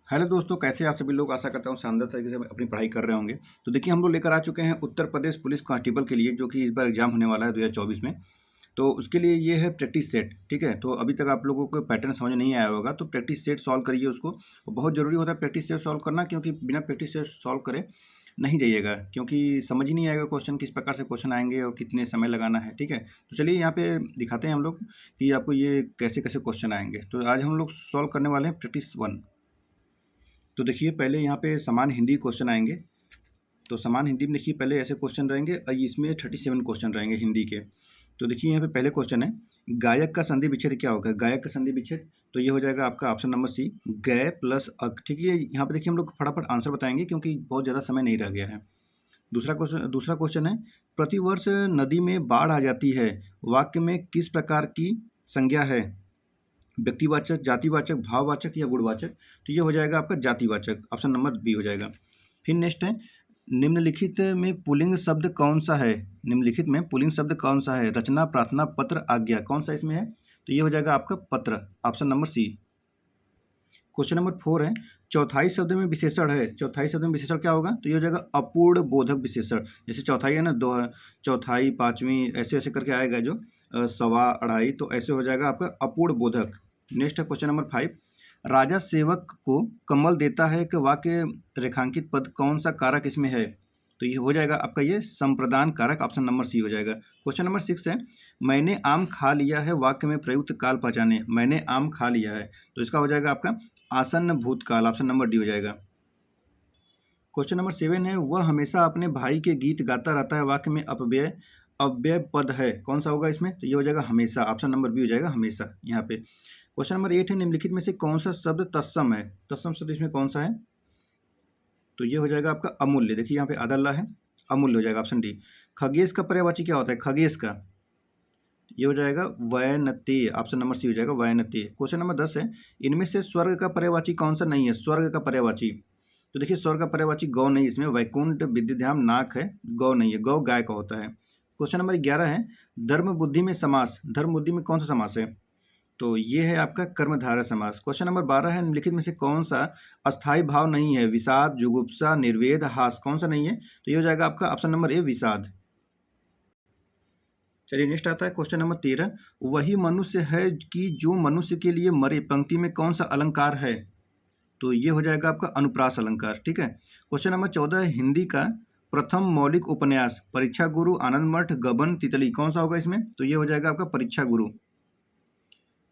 Hello दोस्तों, कैसे आप सभी लोग। आशा करता हूँ शानदार तरीके से अपनी पढ़ाई कर रहे होंगे। तो देखिए, हम लोग लेकर आ चुके हैं उत्तर प्रदेश पुलिस कांस्टेबल के लिए, जो कि इस बार एग्जाम होने वाला है 2024 में। तो उसके लिए ये है प्रैक्टिस सेट। ठीक है, तो अभी तक आप लोगों को पैटर्न समझ नहीं आया होगा, तो प्रैक्टिस सेट सॉल्व करिए उसको। और बहुत ज़रूरी होता है प्रैक्टिस सेट सॉल्व करना, क्योंकि बिना प्रैक्टिस सेट सॉल्व करे नहीं जाइएगा, क्योंकि समझ ही नहीं आएगा क्वेश्चन किस प्रकार से क्वेश्चन आएंगे और कितने समय लगाना है। ठीक है, तो चलिए यहाँ पे दिखाते हैं हम लोग कि आपको ये कैसे कैसे क्वेश्चन आएंगे। तो आज हम लोग सॉल्व करने वाले हैं प्रैक्टिस 1। तो देखिए, पहले यहाँ पे समान हिंदी क्वेश्चन आएंगे। तो समान हिंदी में देखिए पहले ऐसे क्वेश्चन रहेंगे और इसमें 37 क्वेश्चन रहेंगे हिंदी के। तो देखिए यहाँ पे पहले क्वेश्चन है, गायक का संधि विच्छेद क्या होगा। गायक का संधि विच्छेद तो ये हो जाएगा आपका ऑप्शन नंबर सी, गय प्लस अक। ठीक है, यहाँ पे देखिए हम लोग फटाफट आंसर बताएंगे, क्योंकि बहुत ज़्यादा समय नहीं रह गया है। दूसरा क्वेश्चन है, प्रतिवर्ष नदी में बाढ़ आ जाती है, वाक्य में किस प्रकार की संज्ञा है। व्यक्तिवाचक, जातिवाचक, भाववाचक या गुणवाचक। तो ये हो जाएगा आपका जातिवाचक, ऑप्शन नंबर बी हो जाएगा। फिर नेक्स्ट है, निम्नलिखित में पुल्लिंग शब्द कौन सा है। निम्नलिखित में पुल्लिंग शब्द कौन सा है। रचना, प्रार्थना, पत्र, आज्ञा, कौन सा इसमें है। तो ये हो जाएगा आपका पत्र, option number C. Question number 4 है, चौथाई शब्द में विशेषण है। चौथाई शब्द में विशेषण क्या होगा। तो ये हो जाएगा अपूर्ण बोधक विशेषण। जैसे चौथाई है ना, दो, चौथाई, पाँचवीं, ऐसे ऐसे करके आएगा जो सवा, अढ़ाई, तो ऐसे हो जाएगा आपका अपूर्ण बोधक। नेक्स्ट है क्वेश्चन नंबर 5, राजा सेवक को कमल देता है कि वाक्य रेखांकित पद कौन सा कारक इसमें है। तो ये हो जाएगा आपका ये संप्रदान कारक, ऑप्शन नंबर सी हो जाएगा। क्वेश्चन नंबर 6 है, मैंने आम खा लिया है, वाक्य में प्रयुक्त काल पहचाने। मैंने आम खा लिया है, तो इसका हो जाएगा आपका आसन्न भूतकाल, ऑप्शन नंबर डी हो जाएगा। क्वेश्चन नंबर 7 है, वह हमेशा अपने भाई के गीत गाता रहता है, वाक्य में अपव्यय अव्यय पद है, कौन सा होगा इसमें। तो ये हो जाएगा हमेशा, ऑप्शन नंबर बी हो जाएगा हमेशा यहाँ पे। क्वेश्चन नंबर 8 है, निम्नलिखित में से कौन सा शब्द तत्सम है। तत्सम शब्द इसमें कौन सा है। तो ये हो जाएगा आपका अमूल्य। देखिए यहाँ पे आदल्ला है, अमूल्य हो जाएगा, ऑप्शन डी। खगेश का पर्यायवाची क्या होता है। खगेश का ये हो जाएगा वैनतीय, ऑप्शन नंबर सी हो जाएगा वैनतीय। क्वेश्चन नंबर 10 है, इनमें से स्वर्ग का पर्यायवाची कौन सा नहीं है। स्वर्ग का पर्यायवाची, तो देखिए स्वर्ग का पर्यायवाची गौ नहीं, इसमें वैकुंठ, विद्युधाम, नाक है, गौ नहीं है, गौ गाय का होता है। क्वेश्चन नंबर 11 है, धर्म बुद्धि में समास। धर्म बुद्धि में कौन सा समास है। तो ये है आपका कर्मधारय समास। क्वेश्चन नंबर 12 है, निम्नलिखित में से कौन सा अस्थायी भाव नहीं है। विषाद, जुगुप्सा, निर्वेद, हास, कौन सा नहीं है। तो ये हो जाएगा आपका ऑप्शन नंबर ए, विषाद। चलिए नेक्स्ट आता है क्वेश्चन नंबर 13, वही मनुष्य है कि जो मनुष्य के लिए मरे, पंक्ति में कौन सा अलंकार है। तो ये हो जाएगा आपका अनुप्रास अलंकार। ठीक है, क्वेश्चन नंबर 14 है, हिंदी का प्रथम मौलिक उपन्यास। परीक्षा गुरु, आनंद मठ, गबन, तितली, कौन सा होगा इसमें। तो ये हो जाएगा आपका परीक्षा गुरु।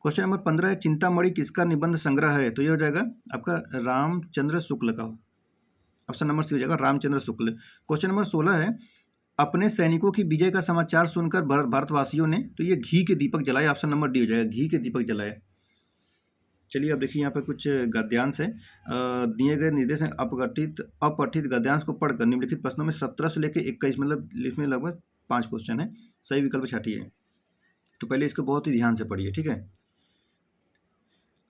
क्वेश्चन नंबर 15 है, चिंतामणि किसका निबंध संग्रह है। तो ये हो जाएगा आपका रामचंद्र शुक्ल का, ऑप्शन नंबर सी हो जाएगा रामचंद्र शुक्ल। क्वेश्चन नंबर 16 है, अपने सैनिकों की विजय का समाचार सुनकर भारतवासियों ने, तो ये घी के दीपक जलाए, ऑप्शन नंबर डी हो जाएगा, घी के दीपक जलाए। चलिए अब देखिए यहाँ पर कुछ गद्यांश है। दिए गए निर्देश हैं, अपठित गद्यांश को पढ़कर निम्नलिखित प्रश्नों में 17 से लेकर 21, मतलब इसमें लगभग 5 क्वेश्चन है, सही विकल्प छाटिए। तो पहले इसको बहुत ही ध्यान से पढ़िए। ठीक है,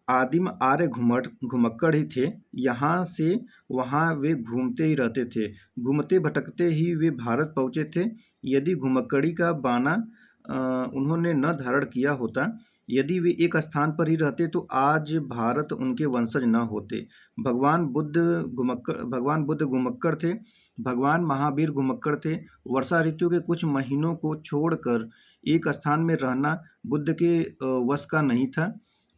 आदिम आर्य घुमक्कड़ ही थे, यहाँ से वहाँ वे घूमते ही रहते थे, घूमते भटकते ही वे भारत पहुँचे थे। यदि घुमक्कड़ी का बाना उन्होंने न धारण किया होता, यदि वे एक स्थान पर ही रहते, तो आज भारत उनके वंशज न होते। भगवान बुद्ध घुमक्कड़ थे, भगवान महावीर घुमक्कड़ थे। वर्षा ऋतु के कुछ महीनों को छोड़कर एक स्थान में रहना बुद्ध के वश का नहीं था।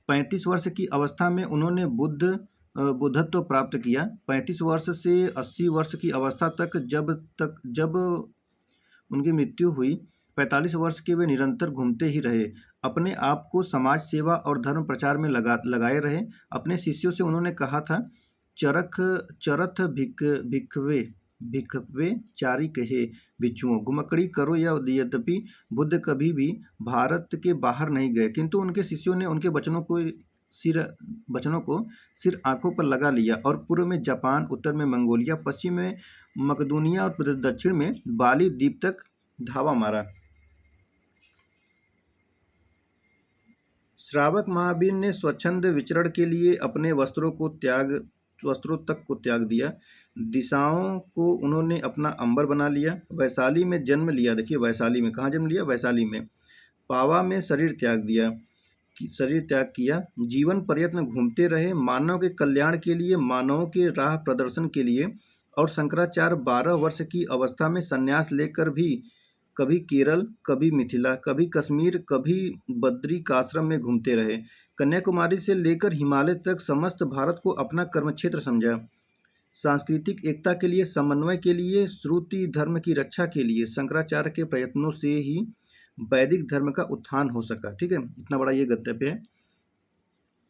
35 वर्ष की अवस्था में उन्होंने बुद्धत्व प्राप्त किया। 35 वर्ष से 80 वर्ष की अवस्था तक जब उनकी मृत्यु हुई, 45 वर्ष के वे निरंतर घूमते ही रहे। अपने आप को समाज सेवा और धर्म प्रचार में लगाए रहे। अपने शिष्यों से उन्होंने कहा था, चरथ भिखवे चारी कहे भिक्षुओं, घुमक्कड़ी करो। या यद्यपि बुद्ध कभी भी भारत के बाहर नहीं गए, किंतु उनके शिष्यों ने उनके वचनों को सिर आंखों पर लगा लिया और पूर्व में जापान, उत्तर में मंगोलिया, पश्चिम में मकदूनिया और दक्षिण में बाली द्वीप तक धावा मारा। श्रावक महावीर ने स्वच्छंद विचरण के लिए अपने वस्त्रों तक को त्याग दिया। दिशाओं को उन्होंने अपना अंबर बना लिया। वैशाली में जन्म लिया। देखिए वैशाली में कहाँ जन्म लिया, वैशाली में। पावा में शरीर त्याग दिया। शरीर त्याग किया, जीवन पर्यंत में घूमते रहे, मानव के कल्याण के लिए, मानवों के राह प्रदर्शन के लिए, और शंकराचार्य 12 वर्ष की अवस्था में संन्यास लेकर भी कभी केरल, कभी मिथिला, कभी कश्मीर, कभी बद्रिकाश्रम में घूमते रहे। कन्याकुमारी से लेकर हिमालय तक समस्त भारत को अपना कर्मक्षेत्र समझा। सांस्कृतिक एकता के लिए, समन्वय के लिए, श्रुति धर्म की रक्षा के लिए शंकराचार्य के प्रयत्नों से ही वैदिक धर्म का उत्थान हो सका। ठीक है, इतना बड़ा ये गद्य है।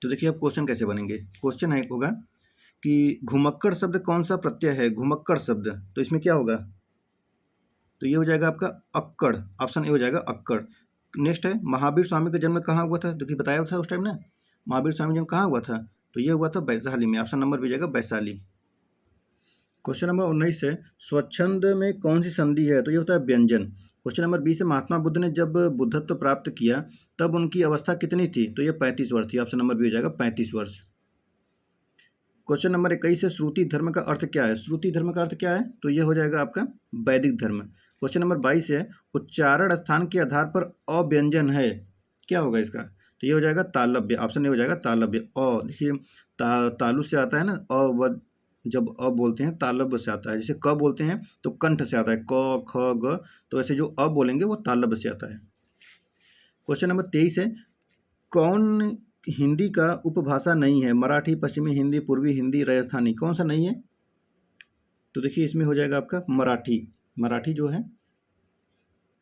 तो देखिए अब क्वेश्चन कैसे बनेंगे। क्वेश्चन है होगा कि घुमक्कड़ शब्द कौन सा प्रत्यय है। घुमक्कड़ शब्द, तो इसमें क्या होगा, तो ये हो जाएगा आपका अक्कड़, ऑप्शन ए हो जाएगा अक्कड़। नेक्स्ट है महावीर स्वामी का जन्म कहाँ हुआ था, जो कि बताया था उस टाइम ना, महावीर स्वामी जन्म कहाँ हुआ था, तो ये हुआ था वैशाली में, ऑप्शन नंबर भी जाएगा वैशाली। क्वेश्चन नंबर 19 है स्वच्छंद में कौन सी संधि है, तो ये होता है व्यंजन। क्वेश्चन नंबर 20 है महात्मा बुद्ध ने जब बुद्धत्व प्राप्त किया तब उनकी अवस्था कितनी थी, तो ये 35 वर्ष थी, ऑप्शन नंबर बी हो जाएगा 35 वर्ष। क्वेश्चन नंबर 21 है श्रुति धर्म का अर्थ क्या है। श्रुति धर्म का अर्थ क्या है, तो ये हो जाएगा आपका वैदिक धर्म। क्वेश्चन नंबर 22 है उच्चारण स्थान के आधार पर अव्यंजन है, क्या होगा इसका, तो ये हो जाएगा तालव्य, ऑप्शन ए हो जाएगा तालव्य। देखिए तालु से आता है ना, जब अ बोलते हैं तालव्य से आता है। जैसे क बोलते हैं तो कंठ से आता है, क ख ग, तो ऐसे जो अ बोलेंगे वो तालव्य से आता है। क्वेश्चन नंबर 23 है कौन हिंदी का उपभाषा नहीं है। मराठी, पश्चिमी हिंदी, पूर्वी हिंदी, राजस्थानी, कौन सा नहीं है, तो देखिए इसमें हो जाएगा आपका मराठी। मराठी जो है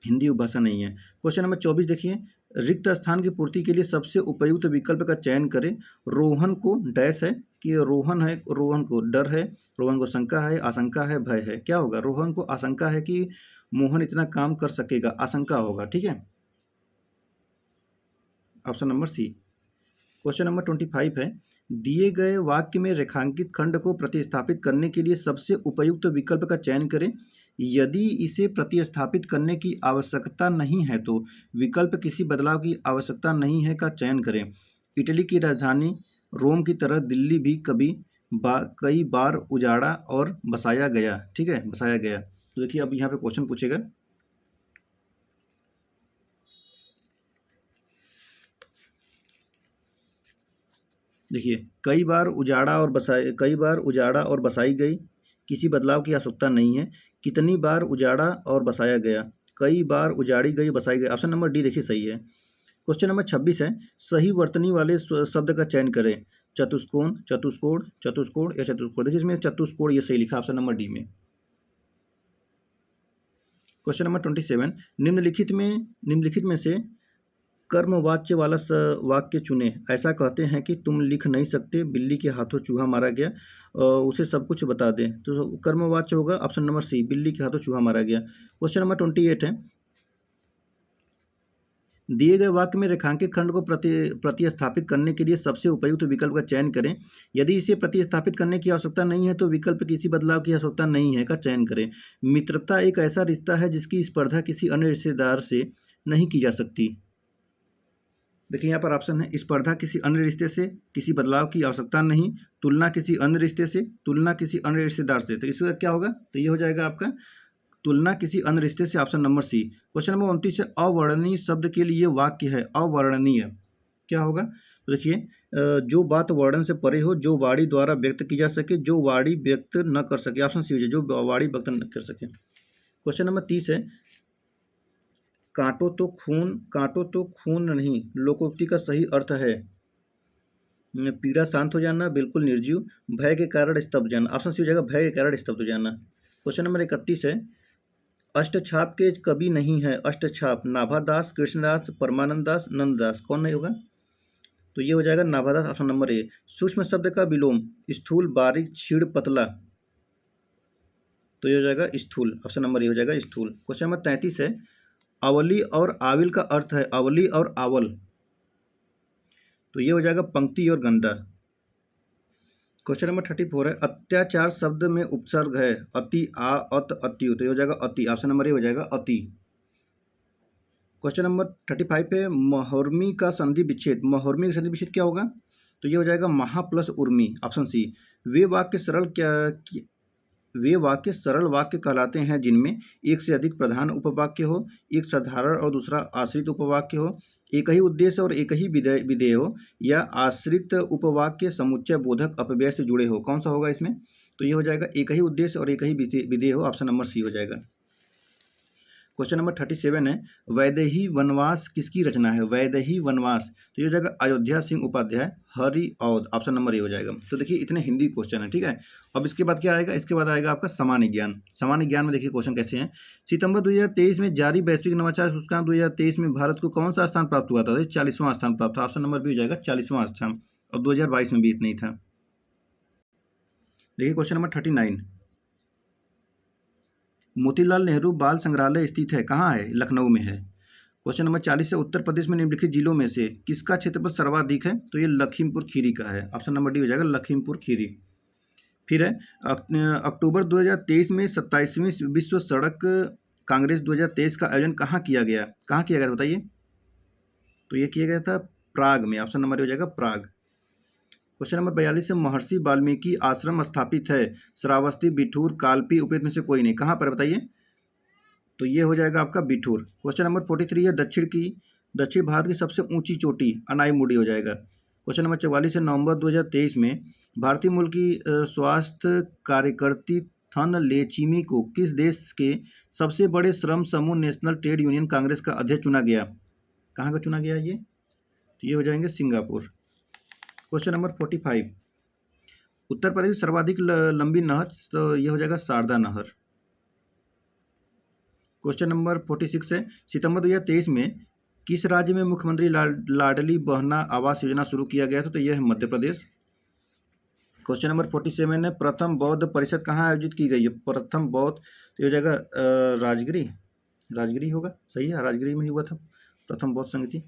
हिंदी उपभाषा नहीं है। क्वेश्चन नंबर 24 देखिए रिक्त स्थान की पूर्ति के लिए सबसे उपयुक्त विकल्प का चयन करें। रोहन को डैश है कि रोहन है, रोहन को डर है, रोहन को शंका है, आशंका है, भय है, क्या होगा, रोहन को आशंका है कि मोहन इतना काम कर सकेगा, आशंका होगा। ठीक है, option number C. Question number 25 है दिए गए वाक्य में रेखांकित खंड को प्रतिस्थापित करने के लिए सबसे उपयुक्त विकल्प का चयन करें। यदि इसे प्रतिस्थापित करने की आवश्यकता नहीं है तो विकल्प किसी बदलाव की आवश्यकता नहीं है का चयन करें। इटली की राजधानी रोम की तरह दिल्ली भी कई बार उजाड़ा और बसाया गया। ठीक है, बसाया गया। तो देखिए अब यहाँ पे क्वेश्चन पूछेगा, देखिए कई बार उजाड़ा और बसाई गई, किसी बदलाव की आवश्यकता नहीं है। कितनी बार उजाड़ा और बसाया गया, कई बार उजाड़ी गई, बसाई गई, ऑप्शन नंबर डी देखिए सही है। क्वेश्चन नंबर 26 है सही वर्तनी वाले शब्द का चयन करें। चतुष्कोण, चतुष्कोण, चतुष्कोण या चतुष्कोण, देखिए इसमें चतुष्कोण ये सही लिखा, ऑप्शन नंबर डी में। क्वेश्चन नंबर 27 निम्नलिखित में से कर्मवाच्य वाला वाक्य चुने। ऐसा कहते हैं कि तुम लिख नहीं सकते, बिल्ली के हाथों चूहा मारा गया, उसे सब कुछ बता दें, तो कर्मवाच्य होगा ऑप्शन नंबर सी, बिल्ली के हाथों चूहा मारा गया। क्वेश्चन नंबर 28 है दिए गए वाक्य में रेखांकित खंड को प्रतिस्थापित करने के लिए सबसे उपयुक्त विकल्प का चयन करें। यदि इसे प्रतिस्थापित करने की आवश्यकता नहीं है तो विकल्प किसी बदलाव की आवश्यकता नहीं है का चयन करें। मित्रता एक ऐसा रिश्ता है जिसकी स्पर्धा किसी अन्य रिश्तेदार से नहीं की जा सकती। देखिए यहाँ पर ऑप्शन है स्पर्धा किसी अन्य रिश्ते से, किसी बदलाव की आवश्यकता नहीं, तुलना किसी अन्य रिश्ते से, तुलना किसी अन्य रिश्तेदार से, तो इसका क्या होगा, तो ये हो जाएगा आपका तुलना किसी अन्य रिश्ते से, option number C. Question number 29 है अवर्णनीय शब्द के लिए वाक्य है। अवर्णनीय क्या होगा, तो देखिए जो बात वर्णन से परे हो, जो वाणी द्वारा व्यक्त की जा सके, जो वाणी व्यक्त न कर सके, ऑप्शन सी हो जाए जो वाणी व्यक्त न कर सके। क्वेश्चन नंबर 30 है काटो तो खून नहीं, लोकोक्ति का सही अर्थ है पीड़ा शांत हो जाना, बिल्कुल निर्जीव, भय के कारण स्तब्ध जाना, ऑप्शन सी हो जाएगा भय के कारण स्तब्ध हो जाना। क्वेश्चन नंबर 31 है अष्टछाप के कवि नहीं है। अष्टछाप नाभादास, कृष्णदास, परमानंद दास, नंददास, कौन नहीं होगा, तो ये हो जाएगा नाभादास, ऑप्शन नंबर ए। सूक्ष्म शब्द का विलोम स्थूल, बारीक, क्षीण, पतला, तो ये हो जाएगा स्थूल, ऑप्शन नंबर ए हो जाएगा स्थूल। क्वेश्चन नंबर 33 है अवली और आविल का अर्थ है अवली और आवल, तो ये हो जाएगा पंक्ति और गंदा। क्वेश्चन नंबर 34 है अत्याचार शब्द में उपसर्ग है अति, आ, अत, अति, तो ये हो जाएगा अति, ऑप्शन नंबर ए हो जाएगा अति। क्वेश्चन नंबर 35 है महर्मी का संधि विच्छेद। महर्मी का संधि विच्छेद क्या होगा, तो ये हो जाएगा महा प्लस उर्मी, ऑप्शन सी। वे वाक्य सरल वाक्य कहलाते हैं जिनमें एक से अधिक प्रधान उपवाक्य हो, एक साधारण और दूसरा आश्रित उपवाक्य हो, एक ही उद्देश्य और एक ही विधेय हो या आश्रित उपवाक्य समुच्चय बोधक अपव्यय से जुड़े हो, कौन सा होगा इसमें? तो ये हो जाएगा एक ही उद्देश्य और एक ही विधेय हो, ऑप्शन नंबर सी हो जाएगा। क्वेश्चन नंबर 37 है, वैदेही वनवास किसकी रचना है? वैदेही वनवास, तो ये हो जाएगा Ayodhya Singh Upadhyay, Hari Aundh, option number A हो जाएगा। तो देखिए इतने हिंदी क्वेश्चन है, ठीक है। अब इसके बाद क्या आएगा? इसके बाद आएगा आपका सामान्य ज्ञान। सामान्य ज्ञान में देखिए क्वेश्चन कैसे हैं। सितंबर 2023 में जारी वैश्विक नवाचार सूचकांक 2023 में भारत को कौन सा स्थान प्राप्त हुआ था? 40वां स्थान प्राप्त था, ऑप्शन नंबर बी हो जाएगा 40वां स्थान। और 2022 में भी इतना ही था। देखिए क्वेश्चन नंबर 39, मोतीलाल नेहरू बाल संग्रहालय स्थित है कहाँ है? लखनऊ में है। क्वेश्चन नंबर 40 है, उत्तर प्रदेश में निम्नलिखित जिलों में से किसका क्षेत्रफल सर्वाधिक है? तो ये लखीमपुर खीरी का है, ऑप्शन नंबर डी हो जाएगा लखीमपुर खीरी। फिर है अक्टूबर 2023 में 27वीं विश्व सड़क कांग्रेस 2023 का आयोजन कहाँ किया गया? कहाँ किया गया था बताइए? तो ये किया गया था प्राग में, ऑप्शन नंबर हो जाएगा प्राग। क्वेश्चन नंबर 42 है, महर्षि वाल्मीकि आश्रम स्थापित है श्रावस्ती, बिठूर, कालपी, उपयुक्त में से कोई नहीं, कहाँ पर बताइए? तो ये हो जाएगा आपका बिठूर। क्वेश्चन नंबर 43 है, दक्षिण भारत की सबसे ऊंची चोटी अनाईमुड़ी हो जाएगा। क्वेश्चन नंबर 44 है, नवंबर 2023 में भारतीय मूल की स्वास्थ्य कार्यकर्ती थन लेचीमी को किस देश के सबसे बड़े श्रम समूह नेशनल ट्रेड यूनियन कांग्रेस का अध्यक्ष चुना गया? कहाँ का चुना गया ये? तो ये हो जाएंगे Singapore. Question number 45, Uttar Pradesh की सर्वाधिक लंबी नहर, तो ये हो जाएगा शारदा नहर। क्वेश्चन नंबर 46 है, सितंबर 2023 में किस राज्य में मुख्यमंत्री लाडली बहना आवास योजना शुरू किया गया था? तो यह है मध्य प्रदेश। क्वेश्चन नंबर 47 है, प्रथम बौद्ध परिषद कहाँ आयोजित की गई है? प्रथम बौद्ध, तो ये हो जाएगा राजगिरी होगा, सही है, राजगिरी में ही हुआ था प्रथम बौद्ध समिति।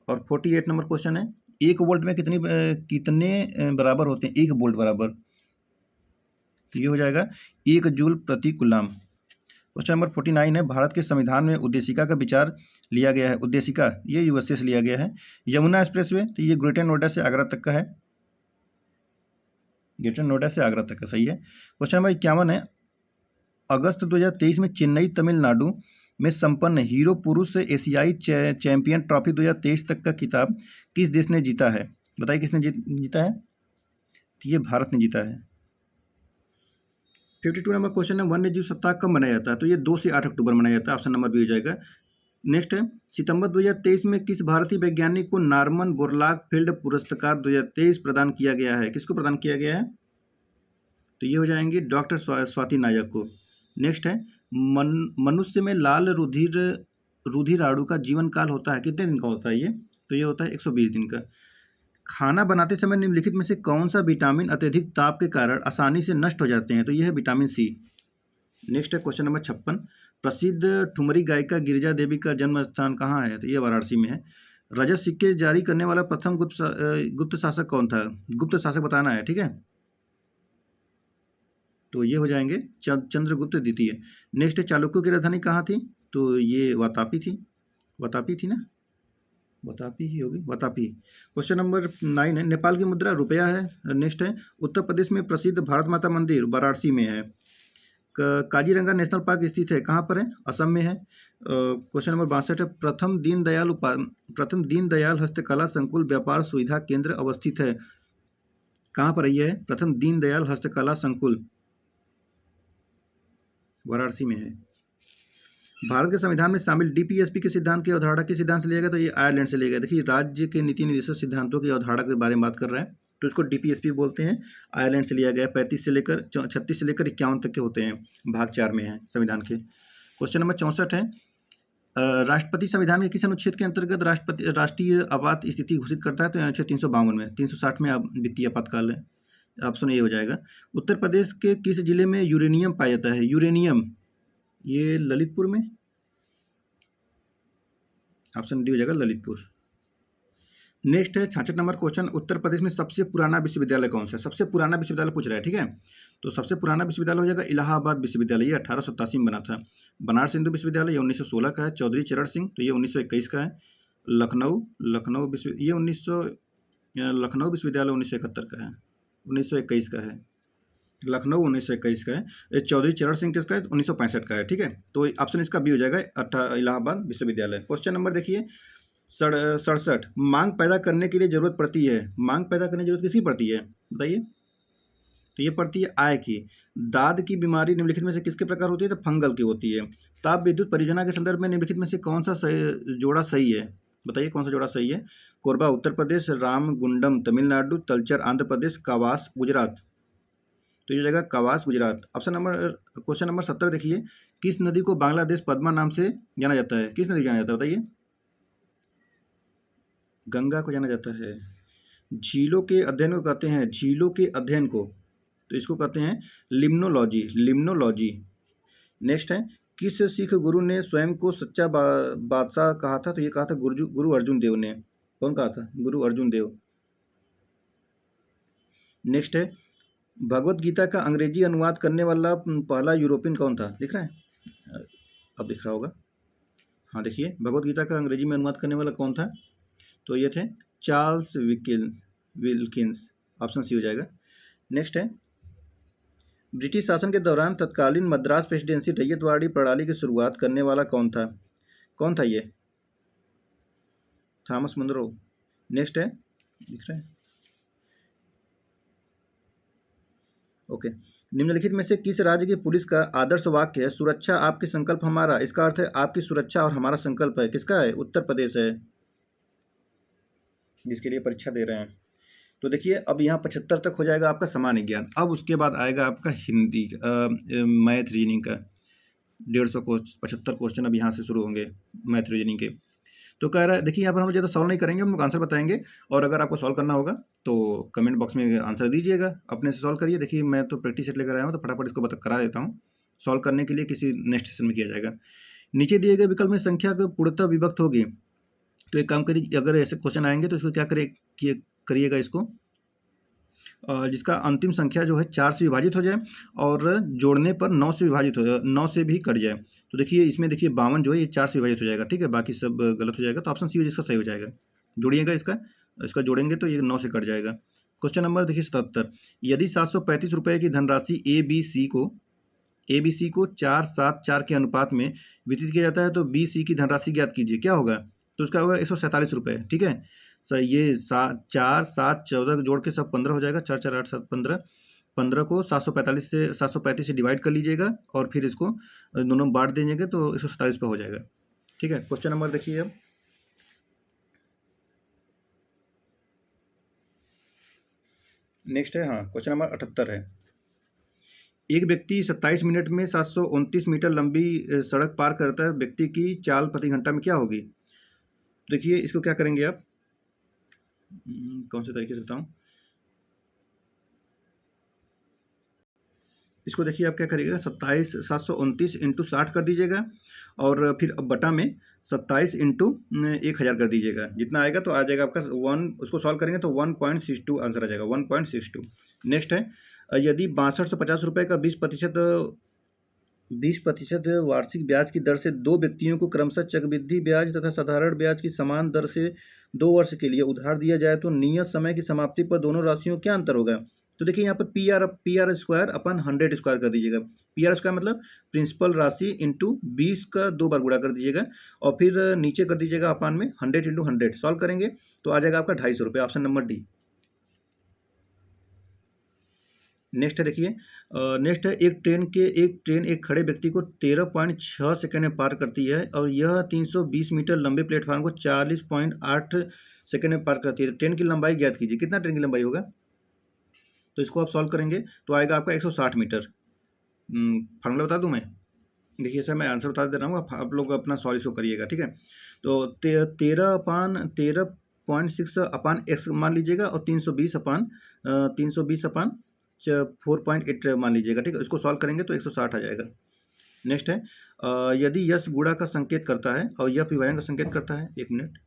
और 48 नंबर क्वेश्चन है, एक वोल्ट में कितने बराबर होते हैं? एक वोल्ट बराबर, तो ये हो जाएगा 1 जूल प्रति कूलम। क्वेश्चन नंबर 49 है, भारत के संविधान में उद्देशिका का विचार लिया गया है। उद्देशिका ये यूएसए से लिया गया है। यमुना एक्सप्रेसवे, तो ये ग्रेटर नोएडा से आगरा तक का है, ग्रेटर नोएडा से आगरा तक का, सही है। क्वेश्चन नंबर 51 है, अगस्त 2023 में चेन्नई तमिलनाडु में संपन्न हीरो पुरुष एशियाई चैंपियन ट्रॉफी 2023 तक का खिताब किस देश ने जीता है? बताइए किसने जीता है? तो ये भारत ने जीता है। 52 नंबर क्वेश्चन है, वन्य जीव सप्ताह कब मनाया जाता है? तो ये 2 से 8 अक्टूबर मनाया जाता है, ऑप्शन नंबर बी हो जाएगा। नेक्स्ट है, सितंबर 2023 में किस भारतीय वैज्ञानिक को नॉर्मन बोरलॉग फील्ड पुरस्कार 2023 प्रदान किया गया है? किसको प्रदान किया गया है? तो ये हो जाएंगे डॉक्टर स्वाति नायक को। नेक्स्ट है, मनुष्य में लाल रुधिराणु का जीवन काल होता है, कितने दिन का होता है ये? तो ये होता है 120 दिन का। खाना बनाते समय निम्नलिखित में से कौन सा विटामिन अत्यधिक ताप के कारण आसानी से नष्ट हो जाते हैं? तो यह है विटामिन सी। नेक्स्ट है क्वेश्चन नंबर 56, प्रसिद्ध ठुमरी गायिका गिरिजा देवी का जन्म स्थान कहाँ है? तो ये वाराणसी में है। रजत सिक्के जारी करने वाला प्रथम गुप्त शासक कौन था? गुप्त शासक बताना है, ठीक है। तो ये हो जाएंगे चंद्रगुप्त द्वितीय। नेक्स्ट है, चालुक्यों की राजधानी कहाँ थी? तो ये वातापी थी, वातापी थी ना, वातापी ही होगी, वातापी। क्वेश्चन नंबर 9 है, नेपाल की मुद्रा रुपया है। नेक्स्ट है, उत्तर प्रदेश में प्रसिद्ध भारत माता मंदिर वाराणसी में है। काजीरंगा नेशनल पार्क स्थित है कहाँ पर है? असम में है। क्वेश्चन नंबर 62 है, प्रथम दीनदयाल हस्तकला संकुल व्यापार सुविधा केंद्र अवस्थित है कहाँ पर? यह है प्रथम दीनदयाल हस्तकला संकुल, वाराणसी में है। भारत के संविधान में शामिल डीपीएसपी के सिद्धांत की अवधारणा किस सिद्धांत से लिया गया? तो ये आयरलैंड से लिया गया। देखिए राज्य के नीति निर्देशक सिद्धांतों की अवधारणा के बारे में बात कर रहे हैं, तो इसको डीपीएसपी बोलते हैं। आयरलैंड से लिया गया। 36 से लेकर 51 तक के होते हैं, भाग 4 में है संविधान के। क्वेश्चन नंबर 64 है, राष्ट्रपति संविधान के किस अनुच्छेद के अंतर्गत राष्ट्रीय आपात स्थिति घोषित करता है? तो अनुच्छेद 352 में। 360 में वित्तीय आपातकाल है, ऑप्शन ए हो जाएगा। उत्तर प्रदेश के किस जिले में यूरेनियम पाया जाता है? यूरेनियम, ये ललितपुर में, ऑप्शन डी हो जाएगा ललितपुर। नेक्स्ट है 66 नंबर क्वेश्चन, उत्तर प्रदेश में सबसे पुराना विश्वविद्यालय कौन सा है? सबसे पुराना विश्वविद्यालय पूछ रहा है, ठीक है। तो सबसे पुराना विश्वविद्यालय हो जाएगा इलाहाबाद विश्वविद्यालय, ये 1887 में बना था। बनारस हिंदू विश्वविद्यालय ये 1916 का है। चौधरी चरण सिंह, तो ये 1921 का है। लखनऊ विश्वविद्यालय 1971 का है, 1921 का है। लखनऊ 1921 का है। चौधरी चरण सिंह किसका है? 1965 का है, ठीक है। तो ऑप्शन इसका बी हो जाएगा इलाहाबाद विश्वविद्यालय। क्वेश्चन नंबर देखिए 67 मांग पैदा करने के लिए जरूरत पड़ती है। मांग पैदा करने की जरूरत किसकी पड़ती है बताइए? तो ये पड़ती है आय की। दाद की बीमारी निम्नलिखित में से किसके प्रकार होती है? तो फंगल की होती है। ताप विद्युत परियोजना के संदर्भ में निम्नलिखित में से कौन सा जोड़ा सही है? बताइए कौन सा जोड़ा सही है? कोरबा उत्तर प्रदेश, रामगुंडम तमिलनाडु, तलचर आंध्र प्रदेश, कवास गुजरात। तो ये जगह कवास गुजरात। क्वेश्चन नंबर 17 देखिए, किस नदी को बांग्लादेश पद्मा नाम से जाना जाता है? किस नदी जाना जाता है बताइए? गंगा को जाना जाता है। झीलों के अध्ययन को कहते हैं, झीलों के अध्ययन को, तो इसको कहते हैं लिम्नोलॉजी, लिम्नोलॉजी। नेक्स्ट है, किस सिख गुरु ने स्वयं को सच्चा बादशाह कहा था? तो ये कहा था गुरु अर्जुन देव ने। कौन कहा था? गुरु अर्जुन देव। नेक्स्ट है, भगवत गीता का अंग्रेजी अनुवाद करने वाला पहला यूरोपियन कौन था? दिख रहा है? अब दिख रहा होगा। हाँ देखिए, भगवत गीता का अंग्रेजी में अनुवाद करने वाला कौन था? तो ये थे चार्ल्स विल्किंस। ऑप्शन सी हो जाएगा। नेक्स्ट है, ब्रिटिश शासन के दौरान तत्कालीन मद्रास प्रेसिडेंसी रैयतवाड़ी प्रणाली की शुरुआत करने वाला कौन था? कौन था ये? Thomas Munro. नेक्स्ट है, दिख रहा है? ओके। निम्नलिखित में से किस राज्य की पुलिस का आदर्श वाक्य है सुरक्षा आपकी संकल्प हमारा? इसका अर्थ है आपकी सुरक्षा और हमारा संकल्प है। किसका है? उत्तर प्रदेश है, जिसके लिए परीक्षा दे रहे हैं। तो देखिए, अब यहाँ 75 तक हो जाएगा आपका सामान्य ज्ञान। अब उसके बाद आएगा आपका हिंदी मैथ रीजनिंग का 150 75 क्वेश्चन अब यहाँ से शुरू होंगे मैथ रीजनिंग के। तो कह रहा है, देखिए यहाँ पर हम लोग ज़्यादा सॉल्व नहीं करेंगे, हम लोग आंसर बताएंगे, और अगर आपको सॉल्व करना होगा तो कमेंट बॉक्स में आंसर दीजिएगा, अपने से सॉल्व करिए। देखिए मैं तो प्रैक्टिस सेट लेकर आया हूँ, तो फटाफट इसको करा देता हूँ। सॉल्व करने के लिए किसी नेक्स्ट सेशन में किया जाएगा। नीचे दिए गए विकल्प में संख्या को पूर्णतः विभक्त होगी, तो एक काम करिए, अगर ऐसे क्वेश्चन आएंगे तो इसको क्या करिएगा इसको, जिसका अंतिम संख्या जो है 4 से विभाजित हो जाए और जोड़ने पर 9 से विभाजित हो जाए, 9 से भी कट जाए। तो देखिए इसमें देखिए 52 जो है ये 4 से विभाजित हो जाएगा, ठीक है, बाकी सब गलत हो जाएगा। तो ऑप्शन सी हो जिसका सही हो जाएगा। जोड़िएगा इसका जोड़ेंगे तो ये 9 से कट जाएगा। क्वेश्चन नंबर देखिए 77, यदि 735 रुपये की धनराशि ए बी सी को 4-7-4 के अनुपात में वितरित किया जाता है, तो बी सी की धनराशि ज्ञात कीजिए। क्या होगा? तो उसका होगा 147 रुपये, ठीक है। सर ये 4, 7, 14 जोड़ के सब 15 हो जाएगा। 4, 4, 8, 7, 15। 15 को 735 से डिवाइड कर लीजिएगा और फिर इसको दोनों में बांट दीजिएगा तो 147 पे हो जाएगा, ठीक है। क्वेश्चन नंबर देखिए अब, नेक्स्ट है, हाँ क्वेश्चन नंबर 78 है। एक व्यक्ति 27 मिनट में 729 मीटर लंबी सड़क पार करता है, व्यक्ति की चाल प्रति घंटा में क्या होगी? देखिए इसको क्या करेंगे आप, कौन से तरीके से बताऊँ इसको। देखिए आप क्या करिएगा, 729 इंटू 60 कर दीजिएगा और फिर अब बटा में 27 इंटू 1000 कर दीजिएगा। जितना आएगा तो आ जाएगा आपका 1, उसको सॉल्व करेंगे तो 1.62 आंसर आ जाएगा, 1.62। नेक्स्ट है, यदि 62 से 50 रुपये का 20% वार्षिक ब्याज की दर से दो व्यक्तियों को क्रमशः चक्रवृद्धि ब्याज तथा साधारण ब्याज की समान दर से 2 वर्ष के लिए उधार दिया जाए, तो नियत समय की समाप्ति पर दोनों राशियों क्या अंतर होगा? तो देखिए यहाँ पर P R square upon 100 square कर दीजिएगा। पी आर स्क्वायर मतलब प्रिंसिपल राशि इंटू 20 का 2 बार गुणा कर दीजिएगा और फिर नीचे कर दीजिएगा अपान में 100 इंटू 100। सॉल्व करेंगे तो आ जाएगा आपका 250 रुपये, ऑप्शन नंबर डी। नेक्स्ट है देखिए, नेक्स्ट है, एक ट्रेन एक खड़े व्यक्ति को 13.6 सेकंड में पार करती है और यह 320 मीटर लंबे प्लेटफॉर्म को 40.8 सेकंड में पार करती है। ट्रेन की लंबाई ज्ञात कीजिए। कितना ट्रेन की लंबाई होगा? तो इसको आप सॉल्व करेंगे तो आएगा आपका 160 मीटर। फार्मूला बता दूं मैं? देखिए सर मैं आंसर बता दे रहा हूँ, आप लोग अपना सॉल्व इसको करिएगा, ठीक है। तो 13.6 अपान एक्स मान लीजिएगा और 320 अपान 4.8 मान लीजिएगा, ठीक है। इसको सॉल्व करेंगे तो 160 आ जाएगा। नेक्स्ट है, यदि यश गुणा का संकेत करता है और यह विभाजन का संकेत करता है। 1 मिनट,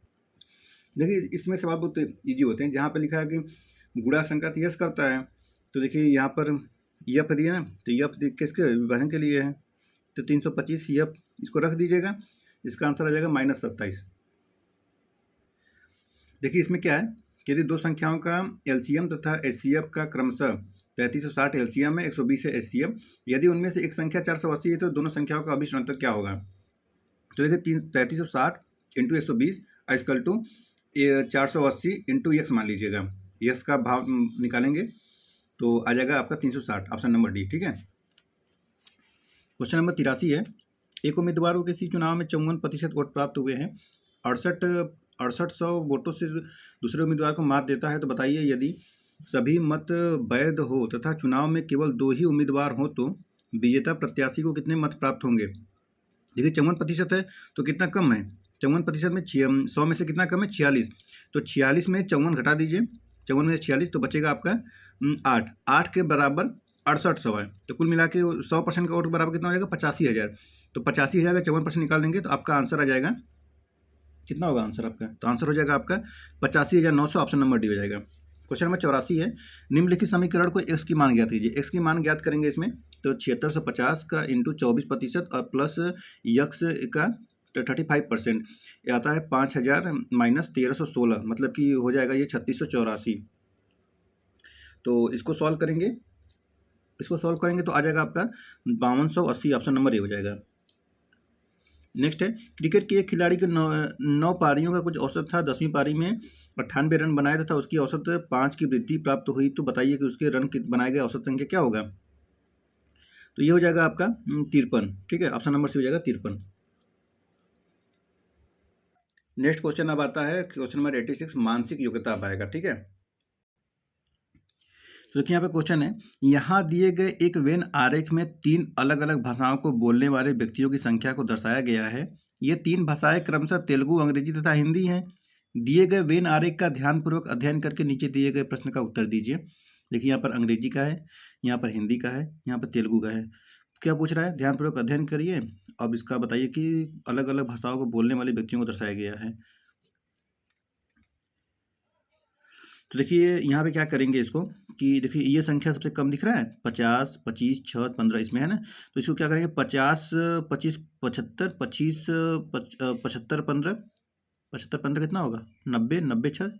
देखिए इसमें सवाल बहुत ईजी होते हैं। जहाँ पर लिखा है कि गुणा संकेत यश करता है, तो देखिए यहाँ पर यफ दिया ना, तो यफ किसके विभाजन के लिए है, तो 325 यफ इसको रख दीजिएगा। इसका आंसर आ जाएगा -27। देखिए इसमें क्या है कि यदि दो संख्याओं का एलसीएम तथा एचसीएफ का क्रमशः 3360 एलसीएम है, 120 है एचसीएफ, यदि उनमें से एक संख्या 480 है तो दोनों संख्याओं का अभिष्ट अंतर क्या होगा? तो देखिए 3360 into 120 equal to 480 into X मान लीजिएगा। एक्स का भाव निकालेंगे तो आ जाएगा आपका 360, ऑप्शन नंबर डी। ठीक है। क्वेश्चन नंबर 83 है, एक उम्मीदवार को किसी चुनाव में 54% वोट प्राप्त हुए हैं, 6800 वोटों से दूसरे उम्मीदवार को मात देता है, तो बताइए यदि सभी मत वैध हो तथा चुनाव में केवल 2 ही उम्मीदवार हो तो विजेता प्रत्याशी को कितने मत प्राप्त होंगे। देखिए 54% है तो कितना कम है, 54% में 100 में से कितना कम है, 46। तो 46 में 54 घटा दीजिए, 54 में 46 तो बचेगा आपका 8 के बराबर 6800 है। तो कुल मिला के 100% का वोट बराबर कितना हो जाएगा, 85,000। तो 85,000 का 54% निकाल देंगे तो आपका आंसर आ जाएगा, कितना होगा आंसर आपका, तो आंसर हो जाएगा आपका 85,900, ऑप्शन नंबर डी हो जाएगा। क्वेश्चन नंबर 84 है, निम्नलिखित समीकरण को एक्स की मान ज्ञात कीजिए। एक्स की मान ज्ञात करेंगे इसमें तो 7650 का इंटू 24% और प्लस यक्स का 35% आता है 5000 माइनस 1316, मतलब कि हो जाएगा ये 3684। तो इसको सॉल्व करेंगे तो आ जाएगा आपका 5280, ऑप्शन नंबर ए हो जाएगा। नेक्स्ट है, क्रिकेट के एक खिलाड़ी के 9 पारियों का कुछ औसत था, 10वीं पारी में 98 रन बनाए तथा उसकी औसत 5 की वृद्धि प्राप्त हुई, तो बताइए कि उसके रन बनाए गए औसत संख्या क्या होगा। तो ये हो जाएगा आपका 53। ठीक है, ऑप्शन नंबर सी हो जाएगा 53। नेक्स्ट क्वेश्चन अब आता है क्वेश्चन नंबर 86, मानसिक योग्यता अब आएगा। ठीक है, तो देखिए यहाँ पे क्वेश्चन है, यहाँ दिए गए एक वेन आरेख में 3 अलग अलग भाषाओं को बोलने वाले व्यक्तियों की संख्या को दर्शाया गया है। ये 3 भाषाएं क्रमशः तेलुगु, अंग्रेजी तथा हिंदी हैं। दिए गए वेन आरेख का ध्यानपूर्वक अध्ययन करके नीचे दिए गए प्रश्न का उत्तर दीजिए। देखिए यहाँ पर अंग्रेजी का है, यहाँ पर हिंदी का है, यहाँ पर तेलुगु का है। क्या पूछ रहा है, ध्यानपूर्वक अध्ययन करिए। अब इसका बताइए कि अलग अलग भाषाओं को बोलने वाले व्यक्तियों को दर्शाया गया है। तो देखिए यहाँ पे क्या करेंगे इसको कि देखिए ये संख्या सबसे कम दिख रहा है 50, 25, 6, 15 इसमें है ना। तो इसको क्या करेंगे 50, 25, 75, 25, 75, 15, 75, 15 कितना होगा 90, 90, 6,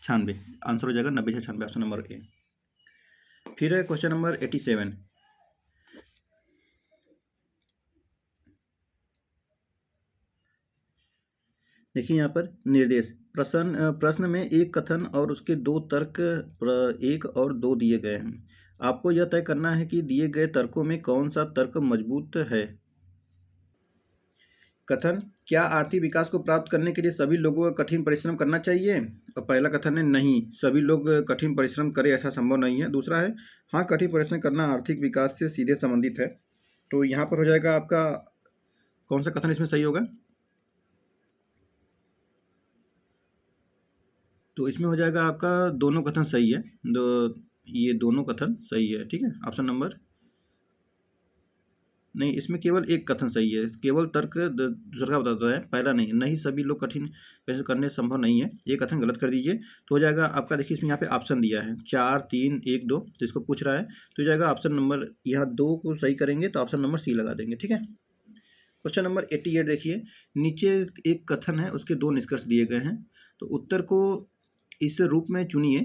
96, आंसर हो जाएगा 90, 6, 96, ऑप्शन नंबर ए। फिर है क्वेश्चन नंबर 87। देखिए यहाँ पर निर्देश प्रश्न में एक कथन और उसके 2 तर्क 1 और 2 दिए गए हैं। आपको यह तय करना है कि दिए गए तर्कों में कौन सा तर्क मजबूत है। कथन, क्या आर्थिक विकास को प्राप्त करने के लिए सभी लोगों को कठिन परिश्रम करना चाहिए। और पहला कथन है नहीं, सभी लोग कठिन परिश्रम करें ऐसा संभव नहीं है। दूसरा है हाँ, कठिन परिश्रम करना आर्थिक विकास से सीधे संबंधित है। तो यहाँ पर हो जाएगा आपका कौन सा कथन इसमें सही होगा, तो इसमें हो जाएगा आपका दोनों कथन सही है। ये दोनों कथन सही है। ठीक है, ऑप्शन नंबर नहीं, इसमें केवल एक कथन सही है, केवल तर्क दूसरा बताता है, पहला नहीं। नहीं सभी लोग कठिन कैसे करने संभव नहीं है, ये कथन गलत कर दीजिए। तो हो जाएगा आपका, देखिए इसमें यहाँ पे ऑप्शन दिया है 4, 3, 1, 2, तो इसको पूछ रहा है तो हो जाएगा ऑप्शन नंबर, यहाँ 2 को सही करेंगे तो ऑप्शन नंबर सी लगा देंगे। ठीक है, क्वेश्चन नंबर 88 देखिए, नीचे एक कथन है उसके 2 निष्कर्ष दिए गए हैं, तो उत्तर को इस रूप में चुनिए।